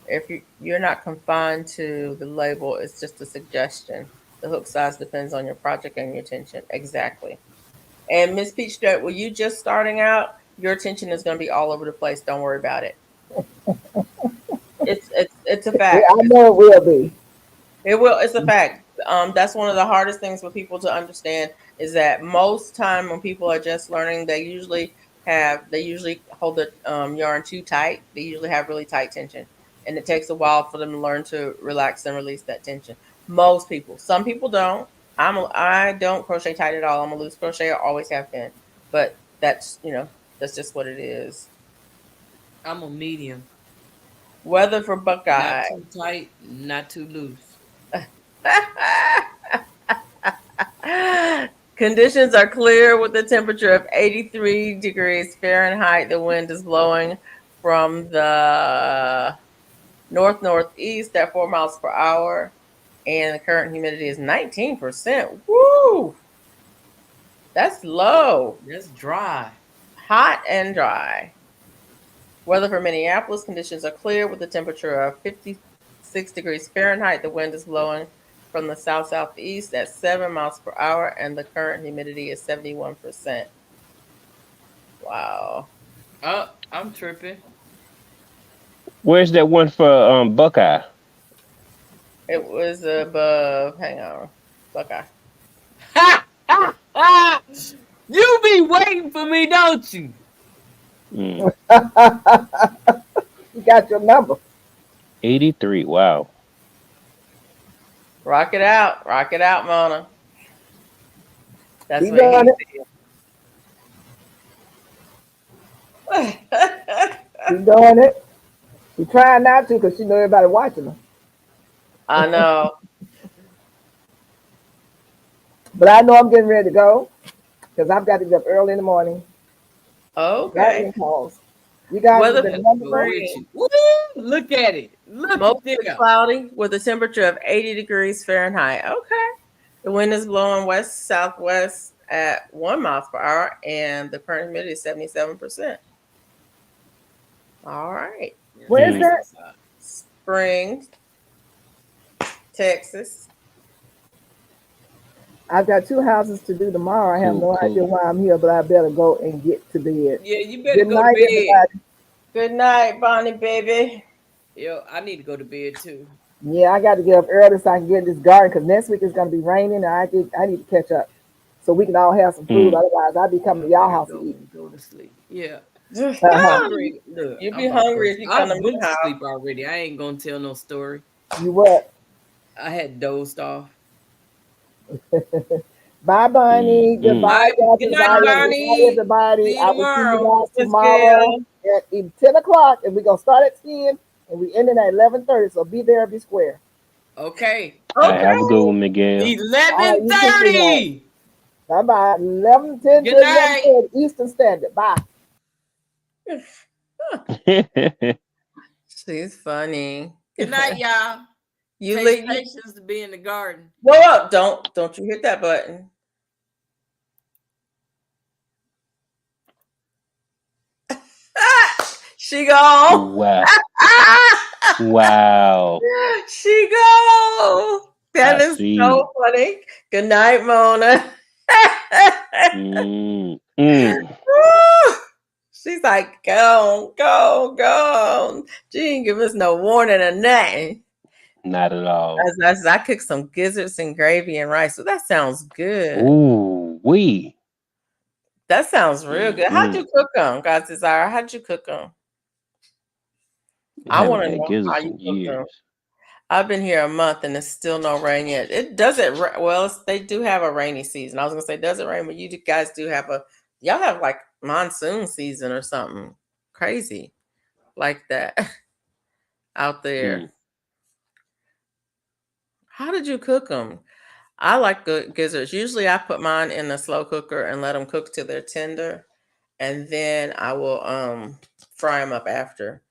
If you're not confined to the label, it's just a suggestion. The hook size depends on your project and your tension. Exactly. And Miss Peach, when you just starting out, your attention is going to be all over the place. Don't worry about it. It's a Yeah, fact. I know it will be. It will. It's a fact. That's one of the hardest things for people to understand is that most time when people are just learning, they usually hold the yarn too tight. They usually have really tight tension, and it takes a while for them to learn to relax and release that tension. Most people. Some people don't. I don't crochet tight at all. I'm a loose crocheter. Always have been. But that's just what it is. I'm a medium. Weather for Not Buckeye. too tight, not too loose. Conditions are clear with a temperature of 83 degrees Fahrenheit. The wind is blowing from the northeast at 4 miles per hour, and the current humidity is 19%. Woo! That's low. That's dry. Hot and dry. Weather for Minneapolis, conditions are clear with a temperature of 56 degrees Fahrenheit. The wind is blowing from the south-southeast at 7 miles per hour, and the current humidity is 71%. Wow. Oh, I'm tripping. Where's that one for Buckeye? It was above, hang on, Buckeye. Ha! Ha! Ha! You be waiting for me, don't you? Mm, You got your number. 83. Wow. Rock it out, Mona. That's Keep what doing he it. said. Keep doing it. She's trying not to because she know everybody watching her. I know. But I know I'm getting ready to go because I've got to get up early in the morning. Okay. Gathering calls. You guys have Weather been for wonderful. spring. Woo! Look at it. Look Mostly at them. cloudy with a temperature of 80 degrees Fahrenheit. Okay. The wind is blowing west southwest at 1 mile per hour, and the current humidity is 77%. All right. Where's that? Spring, Texas. I've got 2 houses to do tomorrow. I have no idea why I'm here, but I better go and get to bed. Yeah, you better Good go night, to bed. everybody. Good night, Bonnie, baby. Yo, I need to go to bed too. Yeah, I got to get up early so I can get in this garden because next week it's going to be raining, and I need to catch up so we can all have some food. Otherwise, I'll be coming to y'all house to eat. Go to sleep. Yeah. Uh-huh. You'll be hungry if you come to I went my to house. sleep already. I ain't gonna tell no story. You what? I had dozed off. Bye, Bonnie. Goodbye, Good night, Bonnie. Goodbye, everybody. See you I will see you tomorrow. guys tomorrow at 10 o'clock, and we're going to start at 10, and we ending at 11:30, so be there, be square. Okay. All right, have a good one, Miguel. 11:30. Bye-bye. 10 Good to night. 11:30 Eastern Standard. Bye. She's funny. Good night, y'all. You Takes leave. patience to be in the garden. Whoa, don't you hit that button. She gone. Wow. Wow. She gone. That is so funny. Good night, Mona. She's like, go. She didn't give us no warning or nothing. Not at all. I cooked some gizzards and gravy and rice. So that sounds good. Ooh, wee. That sounds real good. How'd you cook them, God's Desire? How'd you cook them? I want to know how you cook them. I've been here a month and it's still no rain yet. It doesn't. Well, they do have a rainy season. I was gonna say it doesn't rain, but you guys do have y'all have like monsoon season or something crazy like that out there. How did you cook them? I like good gizzards. Usually I put mine in the slow cooker and let them cook till they're tender. And then I will fry them up after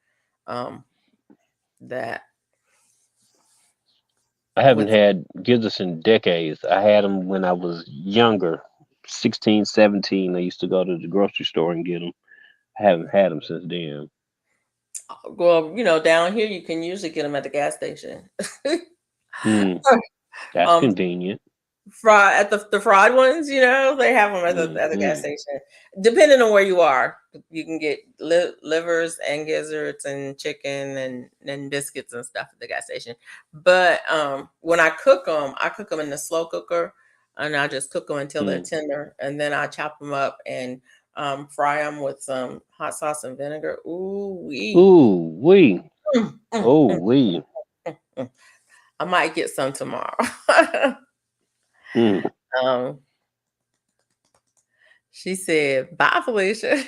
that. I haven't had gizzards in decades. I had them when I was younger, 16, 17. I used to go to the grocery store and get them. I haven't had them since then. Well, down here you can usually get them at the gas station. That's convenient. At the fried ones, they have them at the gas station. Depending on where you are, you can get livers and gizzards and chicken and biscuits and stuff at the gas station. But when I cook them in the slow cooker, and I just cook them until they're tender, and then I chop them up and fry them with some hot sauce and vinegar. Ooh wee. Ooh wee. Oh wee. I might get some tomorrow. She said, "Bye, Felicia."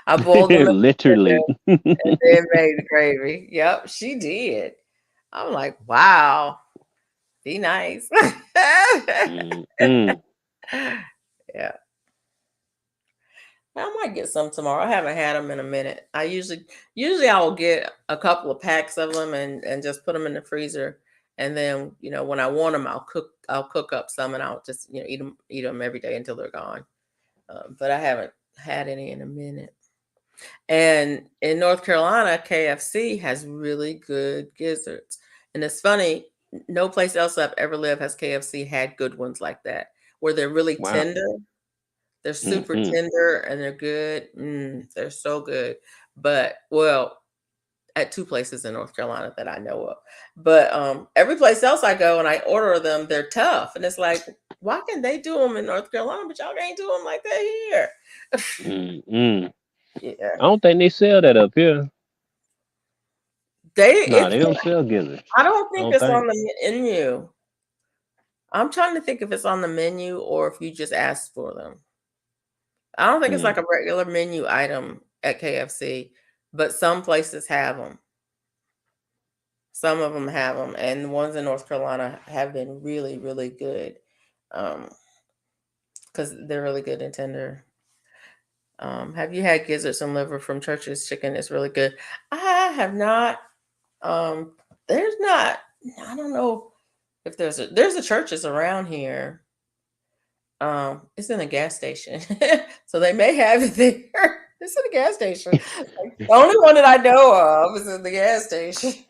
I boiled them literally, and then made the gravy. Yep, she did. I'm like, wow, be nice. Yeah. I might get some tomorrow. I haven't had them in a minute. I usually I will get a couple of packs of them and just put them in the freezer. And then, when I want them, I'll cook up some and I'll just, eat them every day until they're gone. But I haven't had any in a minute. And in North Carolina, KFC has really good gizzards. And it's funny, no place else I've ever lived has KFC had good ones like that, where they're really tender. They're super tender and they're good. They're so good. But, at 2 places in North Carolina that I know of. But every place else I go and I order them, they're tough. And it's like, why can they do them in North Carolina, but y'all can't do them like that here? Yeah. I don't think they sell that up here. They don't sell gizzards. I don't think it's on the menu. I'm trying to think if it's on the menu or if you just ask for them. I don't think it's like a regular menu item at KFC, but some places have them. Some of them have them, and the ones in North Carolina have been really, really good because they're really good and tender. Have you had gizzards and liver from Church's Chicken? It's really good. I have not. There's not. I don't know if there's a Church's around here. It's in a gas station, so they may have it there. It's in a gas station. Like, the only one that I know of is in the gas station.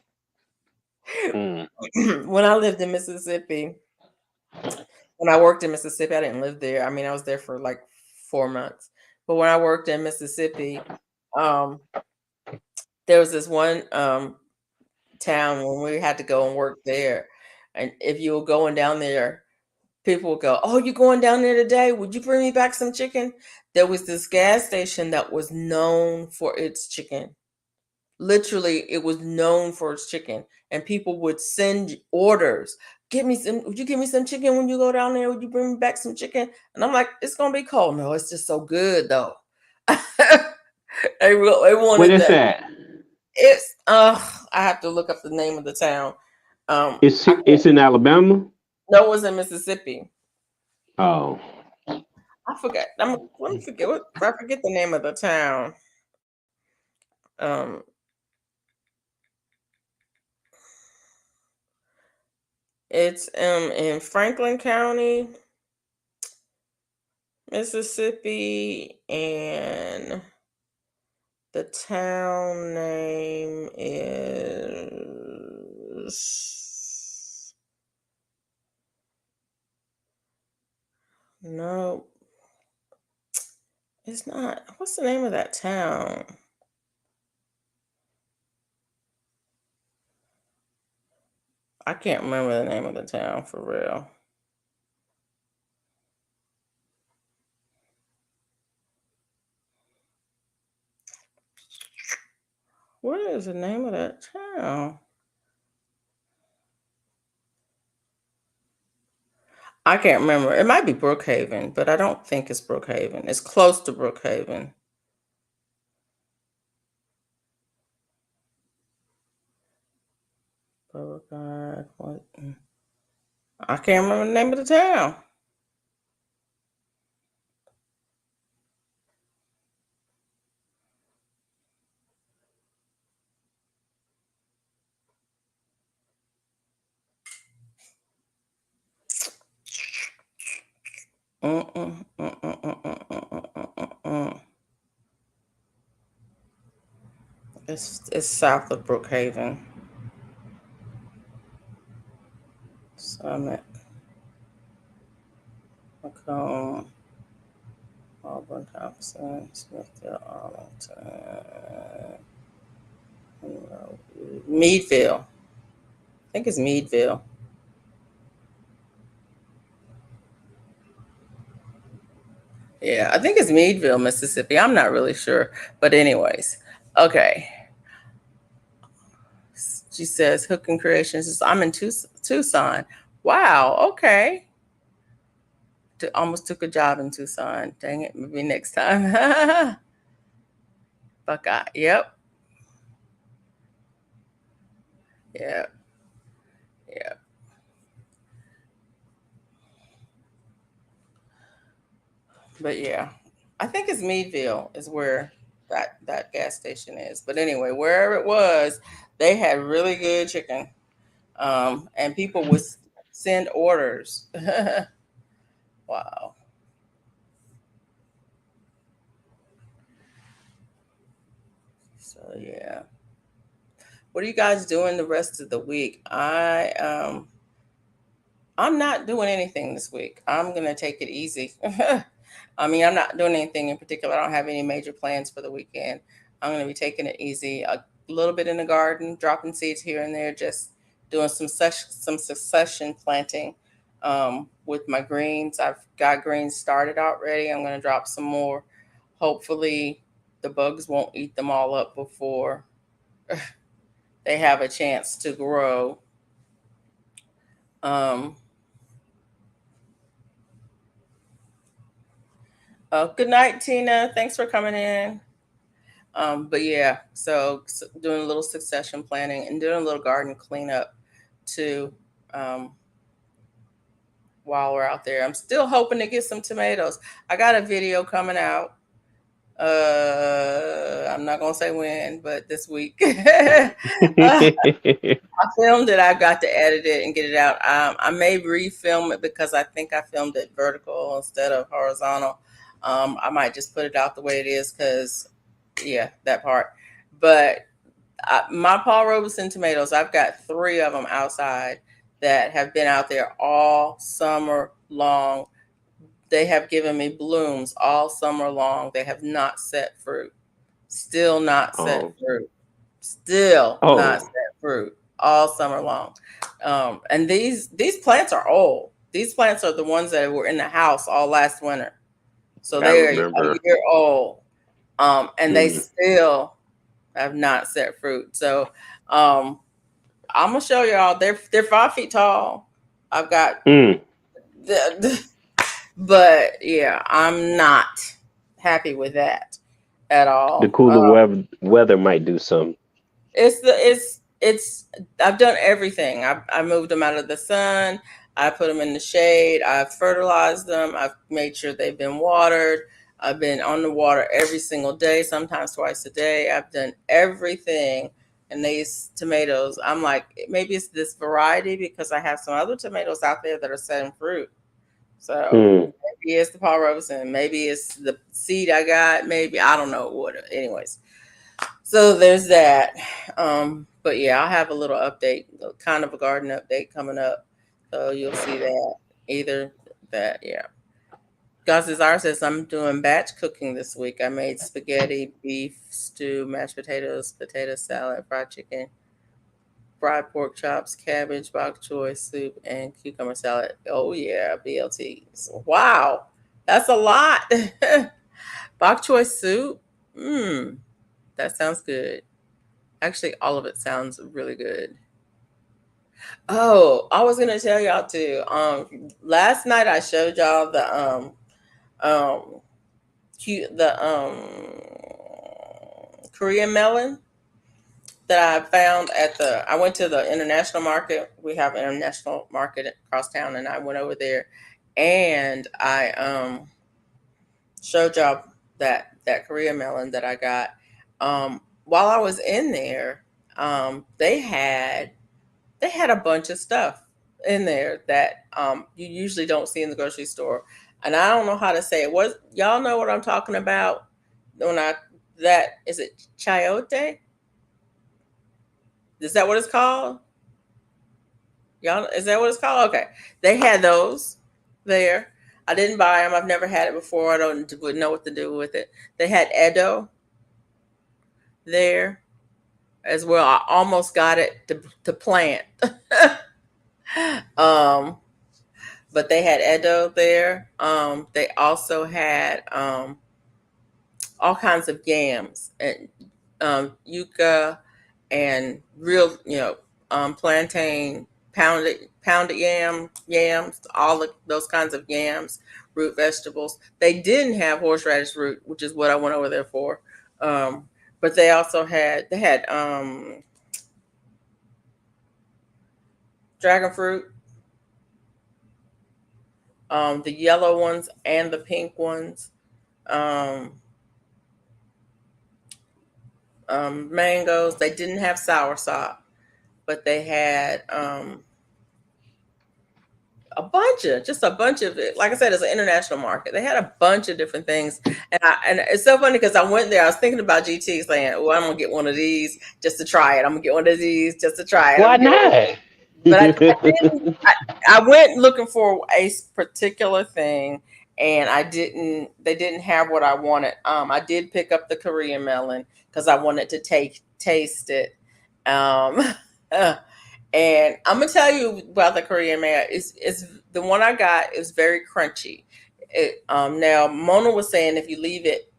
When I lived in Mississippi, when I worked in Mississippi, I didn't live there. I mean, I was there for like 4 months. But when I worked in Mississippi, there was this one town when we had to go and work there. And if you were going down there, people would go, "Oh, you going down there today? Would you bring me back some chicken?" There was this gas station that was known for its chicken. Literally, it was known for its chicken. And people would send orders. Would you give me some chicken when you go down there? Would you bring me back some chicken? And I'm like, it's gonna be cold. No, it's just so good though. They wanted what is that? It's I have to look up the name of the town. It's in Alabama. No, it was in Mississippi. Oh, I forget. Let me forget I forget the name of the town. It's in Franklin County, Mississippi, and the town name is no, it's not. What's the name of that town? I can't remember the name of the town for real. What is the name of that town? I can't remember. It might be Brookhaven, but I don't think it's Brookhaven. It's close to Brookhaven. What? I can't remember the name of the town. It's south of Brookhaven. Summit, Macomb, Auburn, Thompson, Smithfield, Arlington, Meadville. I think it's Meadville. Yeah, I think it's Meadville, Mississippi. I'm not really sure. But anyways, okay. She says, Hooking Creations. I'm in Tucson. Wow, okay. Almost took a job in Tucson. Dang it, maybe next time. Buckeye, yep. Yeah. Yeah. But yeah, I think it's Meadville is where that gas station is. But anyway, wherever it was, they had really good chicken. And people would send orders. Wow. So yeah. What are you guys doing the rest of the week? I'm not doing anything this week. I'm gonna take it easy. I mean, I'm not doing anything in particular. I don't have any major plans for the weekend. I'm gonna be taking it easy. A little bit in the garden, dropping seeds here and there, just doing some succession planting with my greens. I've got greens started already. I'm gonna drop some more. Hopefully, the bugs won't eat them all up before they have a chance to grow. Good night, Tina. Thanks for coming in. But yeah, so doing a little succession planning and doing a little garden cleanup too. While we're out there, I'm still hoping to get some tomatoes. I got a video coming out I'm not gonna say when, but this week. I filmed it. I got to edit it and get it out. I may refilm it because I think I filmed it vertical instead of horizontal. I might just put it out the way it is because, yeah, that part. But my Paul Robeson tomatoes, I've got 3 of them outside that have been out there all summer long. They have given me blooms all summer long. They have not set fruit. Still not set fruit. Still not set fruit all summer long. And these plants are old. These plants are the ones that were in the house all last winter. So they're a year old. And they still have not set fruit. So I'm gonna show y'all. They're 5 feet tall. I've got but yeah, I'm not happy with that at all. The cooler weather might do some. It's I've done everything. I moved them out of the sun. I put them in the shade. I've fertilized them. I've made sure they've been watered. I've been on the water every single day, sometimes twice a day. I've done everything. And these tomatoes, I'm like, maybe it's this variety because I have some other tomatoes out there that are setting fruit. So maybe it's the Paul Robeson, maybe it's the seed I got, maybe I don't know what. Anyways, so there's that. But yeah, I'll have a little update, kind of a garden update coming up. So you'll see that either that, yeah. God's Desire says I'm doing batch cooking this week. I made spaghetti, beef stew, mashed potatoes, potato salad, fried chicken, fried pork chops, cabbage, bok choy soup, and cucumber salad. Oh yeah, BLTs. Wow, that's a lot. Bok choy soup. That sounds good. Actually, all of it sounds really good. Oh, I was gonna tell y'all too. Last night I showed y'all the Korean melon that I found I went to the international market. We have an international market across town, and I went over there and I showed y'all that Korean melon that I got. While I was in there, they had a bunch of stuff in there that you usually don't see in the grocery store. And I don't know how to say it. What y'all know what I'm talking about? Is it chayote? Is that what it's called? Y'all, is that what it's called? Okay. They had those there. I didn't buy them. I've never had it before. I wouldn't know what to do with it. They had Edo there as well. I almost got it to plant. But they had Edo there. They also had all kinds of yams and yuca and real, plantain, pounded yams, all of those kinds of yams, root vegetables. They didn't have horseradish root, which is what I went over there for. But they also had dragon fruit, the yellow ones and the pink ones. Mangoes. They didn't have soursop, but they had a bunch of it. Like I said, it's an international market. They had a bunch of different things, and it's so funny because I went there. I was thinking about GT, saying, "Oh, I'm gonna get one of these just to try it. I'm gonna get one of these just to try it." Why not? But I went looking for a particular thing, and they didn't have what I wanted. I did pick up the Korean melon because I wanted to taste it. And I'm gonna tell you about the Korean melon. It's the one I got is very crunchy. Now Mona was saying if you leave it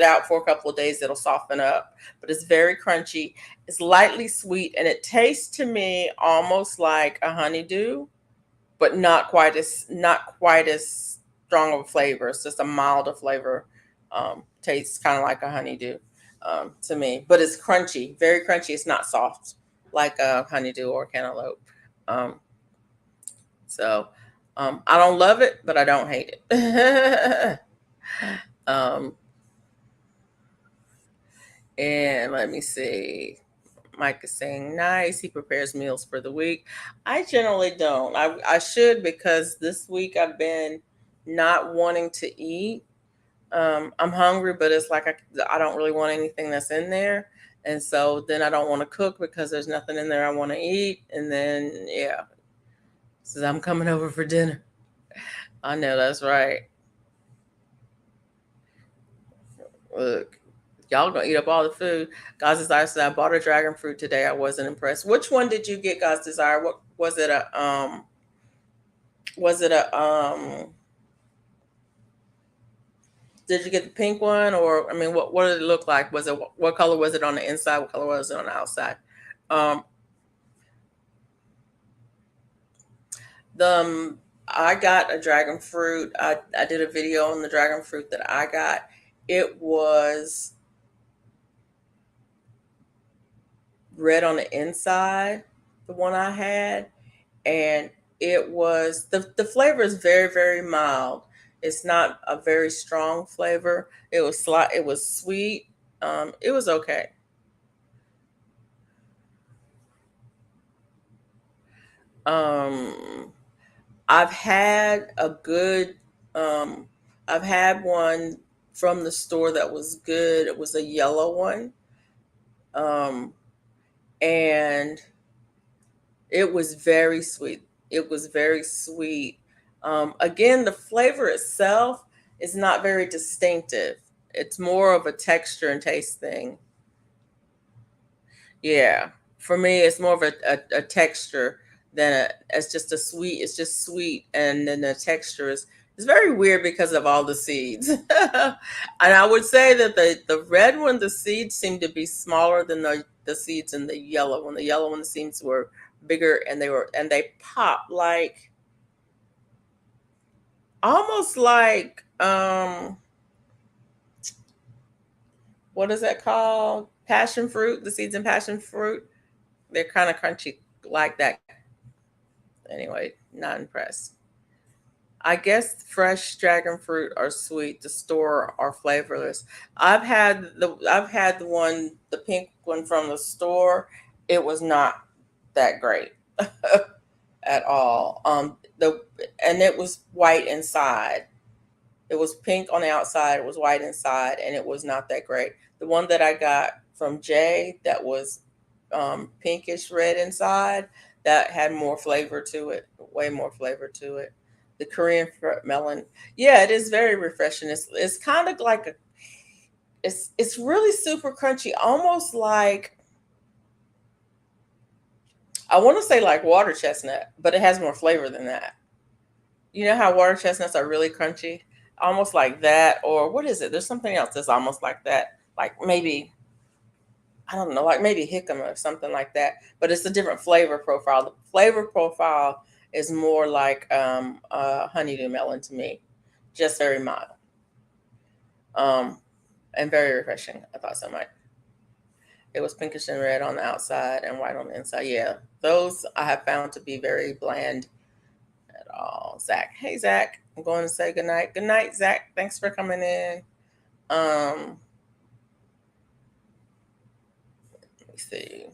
out for a couple of days, it'll soften up, but it's very crunchy. It's lightly sweet, and it tastes to me almost like a honeydew, but not quite as strong of a flavor. It's just a milder flavor. Tastes kind of like a honeydew to me, but it's crunchy, very crunchy. It's not soft like a honeydew or cantaloupe. So I don't love it, but I don't hate it. And let me see. Mike is saying nice. He prepares meals for the week. I generally don't. I should, because this week I've been not wanting to eat. I'm hungry, but it's like I don't really want anything that's in there. And so then I don't want to cook because there's nothing in there I want to eat. And then, yeah, says I'm coming over for dinner. I know that's right. Look, y'all gonna eat up all the food. God's Desire said, I bought a dragon fruit today. I wasn't impressed. Which one did you get, God's Desire? What was it? Did you get the pink one, or I mean, what did it look like? Was it, what color was it on the inside? What color was it on the outside? I got a dragon fruit. I did a video on the dragon fruit that I got. It was red on the inside, the one I had, and it was the flavor is very, very mild. It's not a very strong flavor. It was sweet. It was okay. I've had a good I've had one from the store that was good. It was a yellow one. And it was very sweet. It was very sweet. Again, the flavor itself is not very distinctive. It's more of a texture and taste thing. Yeah, for me, it's more of a texture than it's just a sweet. It's just sweet, and then the texture is it's very weird because of all the seeds. And I would say that the red one, the seeds seem to be smaller than the seeds in the yellow one. The yellow one, the seeds were bigger, and they pop like almost like what is that called? Passion fruit. The seeds in passion fruit. They're kind of crunchy like that. Anyway, not impressed. I guess fresh dragon fruit are sweet. The store are flavorless. I've had the pink one from the store. It was not that great at all. And it was white inside. It was pink on the outside. It was white inside, and it was not that great. The one that I got from Jay that was pinkish red inside, that had more flavor to it, way more flavor to it. The Korean melon, yeah, it is very refreshing. It's kind of like it's really super crunchy, almost like, I want to say like water chestnut, but it has more flavor than that. You know how water chestnuts are really crunchy, almost like that, or what is it? There's something else that's almost like that, like maybe, I don't know, like maybe jicama or something like that, but it's a different flavor profile. The flavor profile is more like honeydew melon to me, just very mild, and very refreshing. I thought so much. It was pinkish and red on the outside and white on the inside. Yeah, those I have found to be very bland at all. Zach, hey Zach, I'm going to say good night. Good night, Zach. Thanks for coming in. Let me see.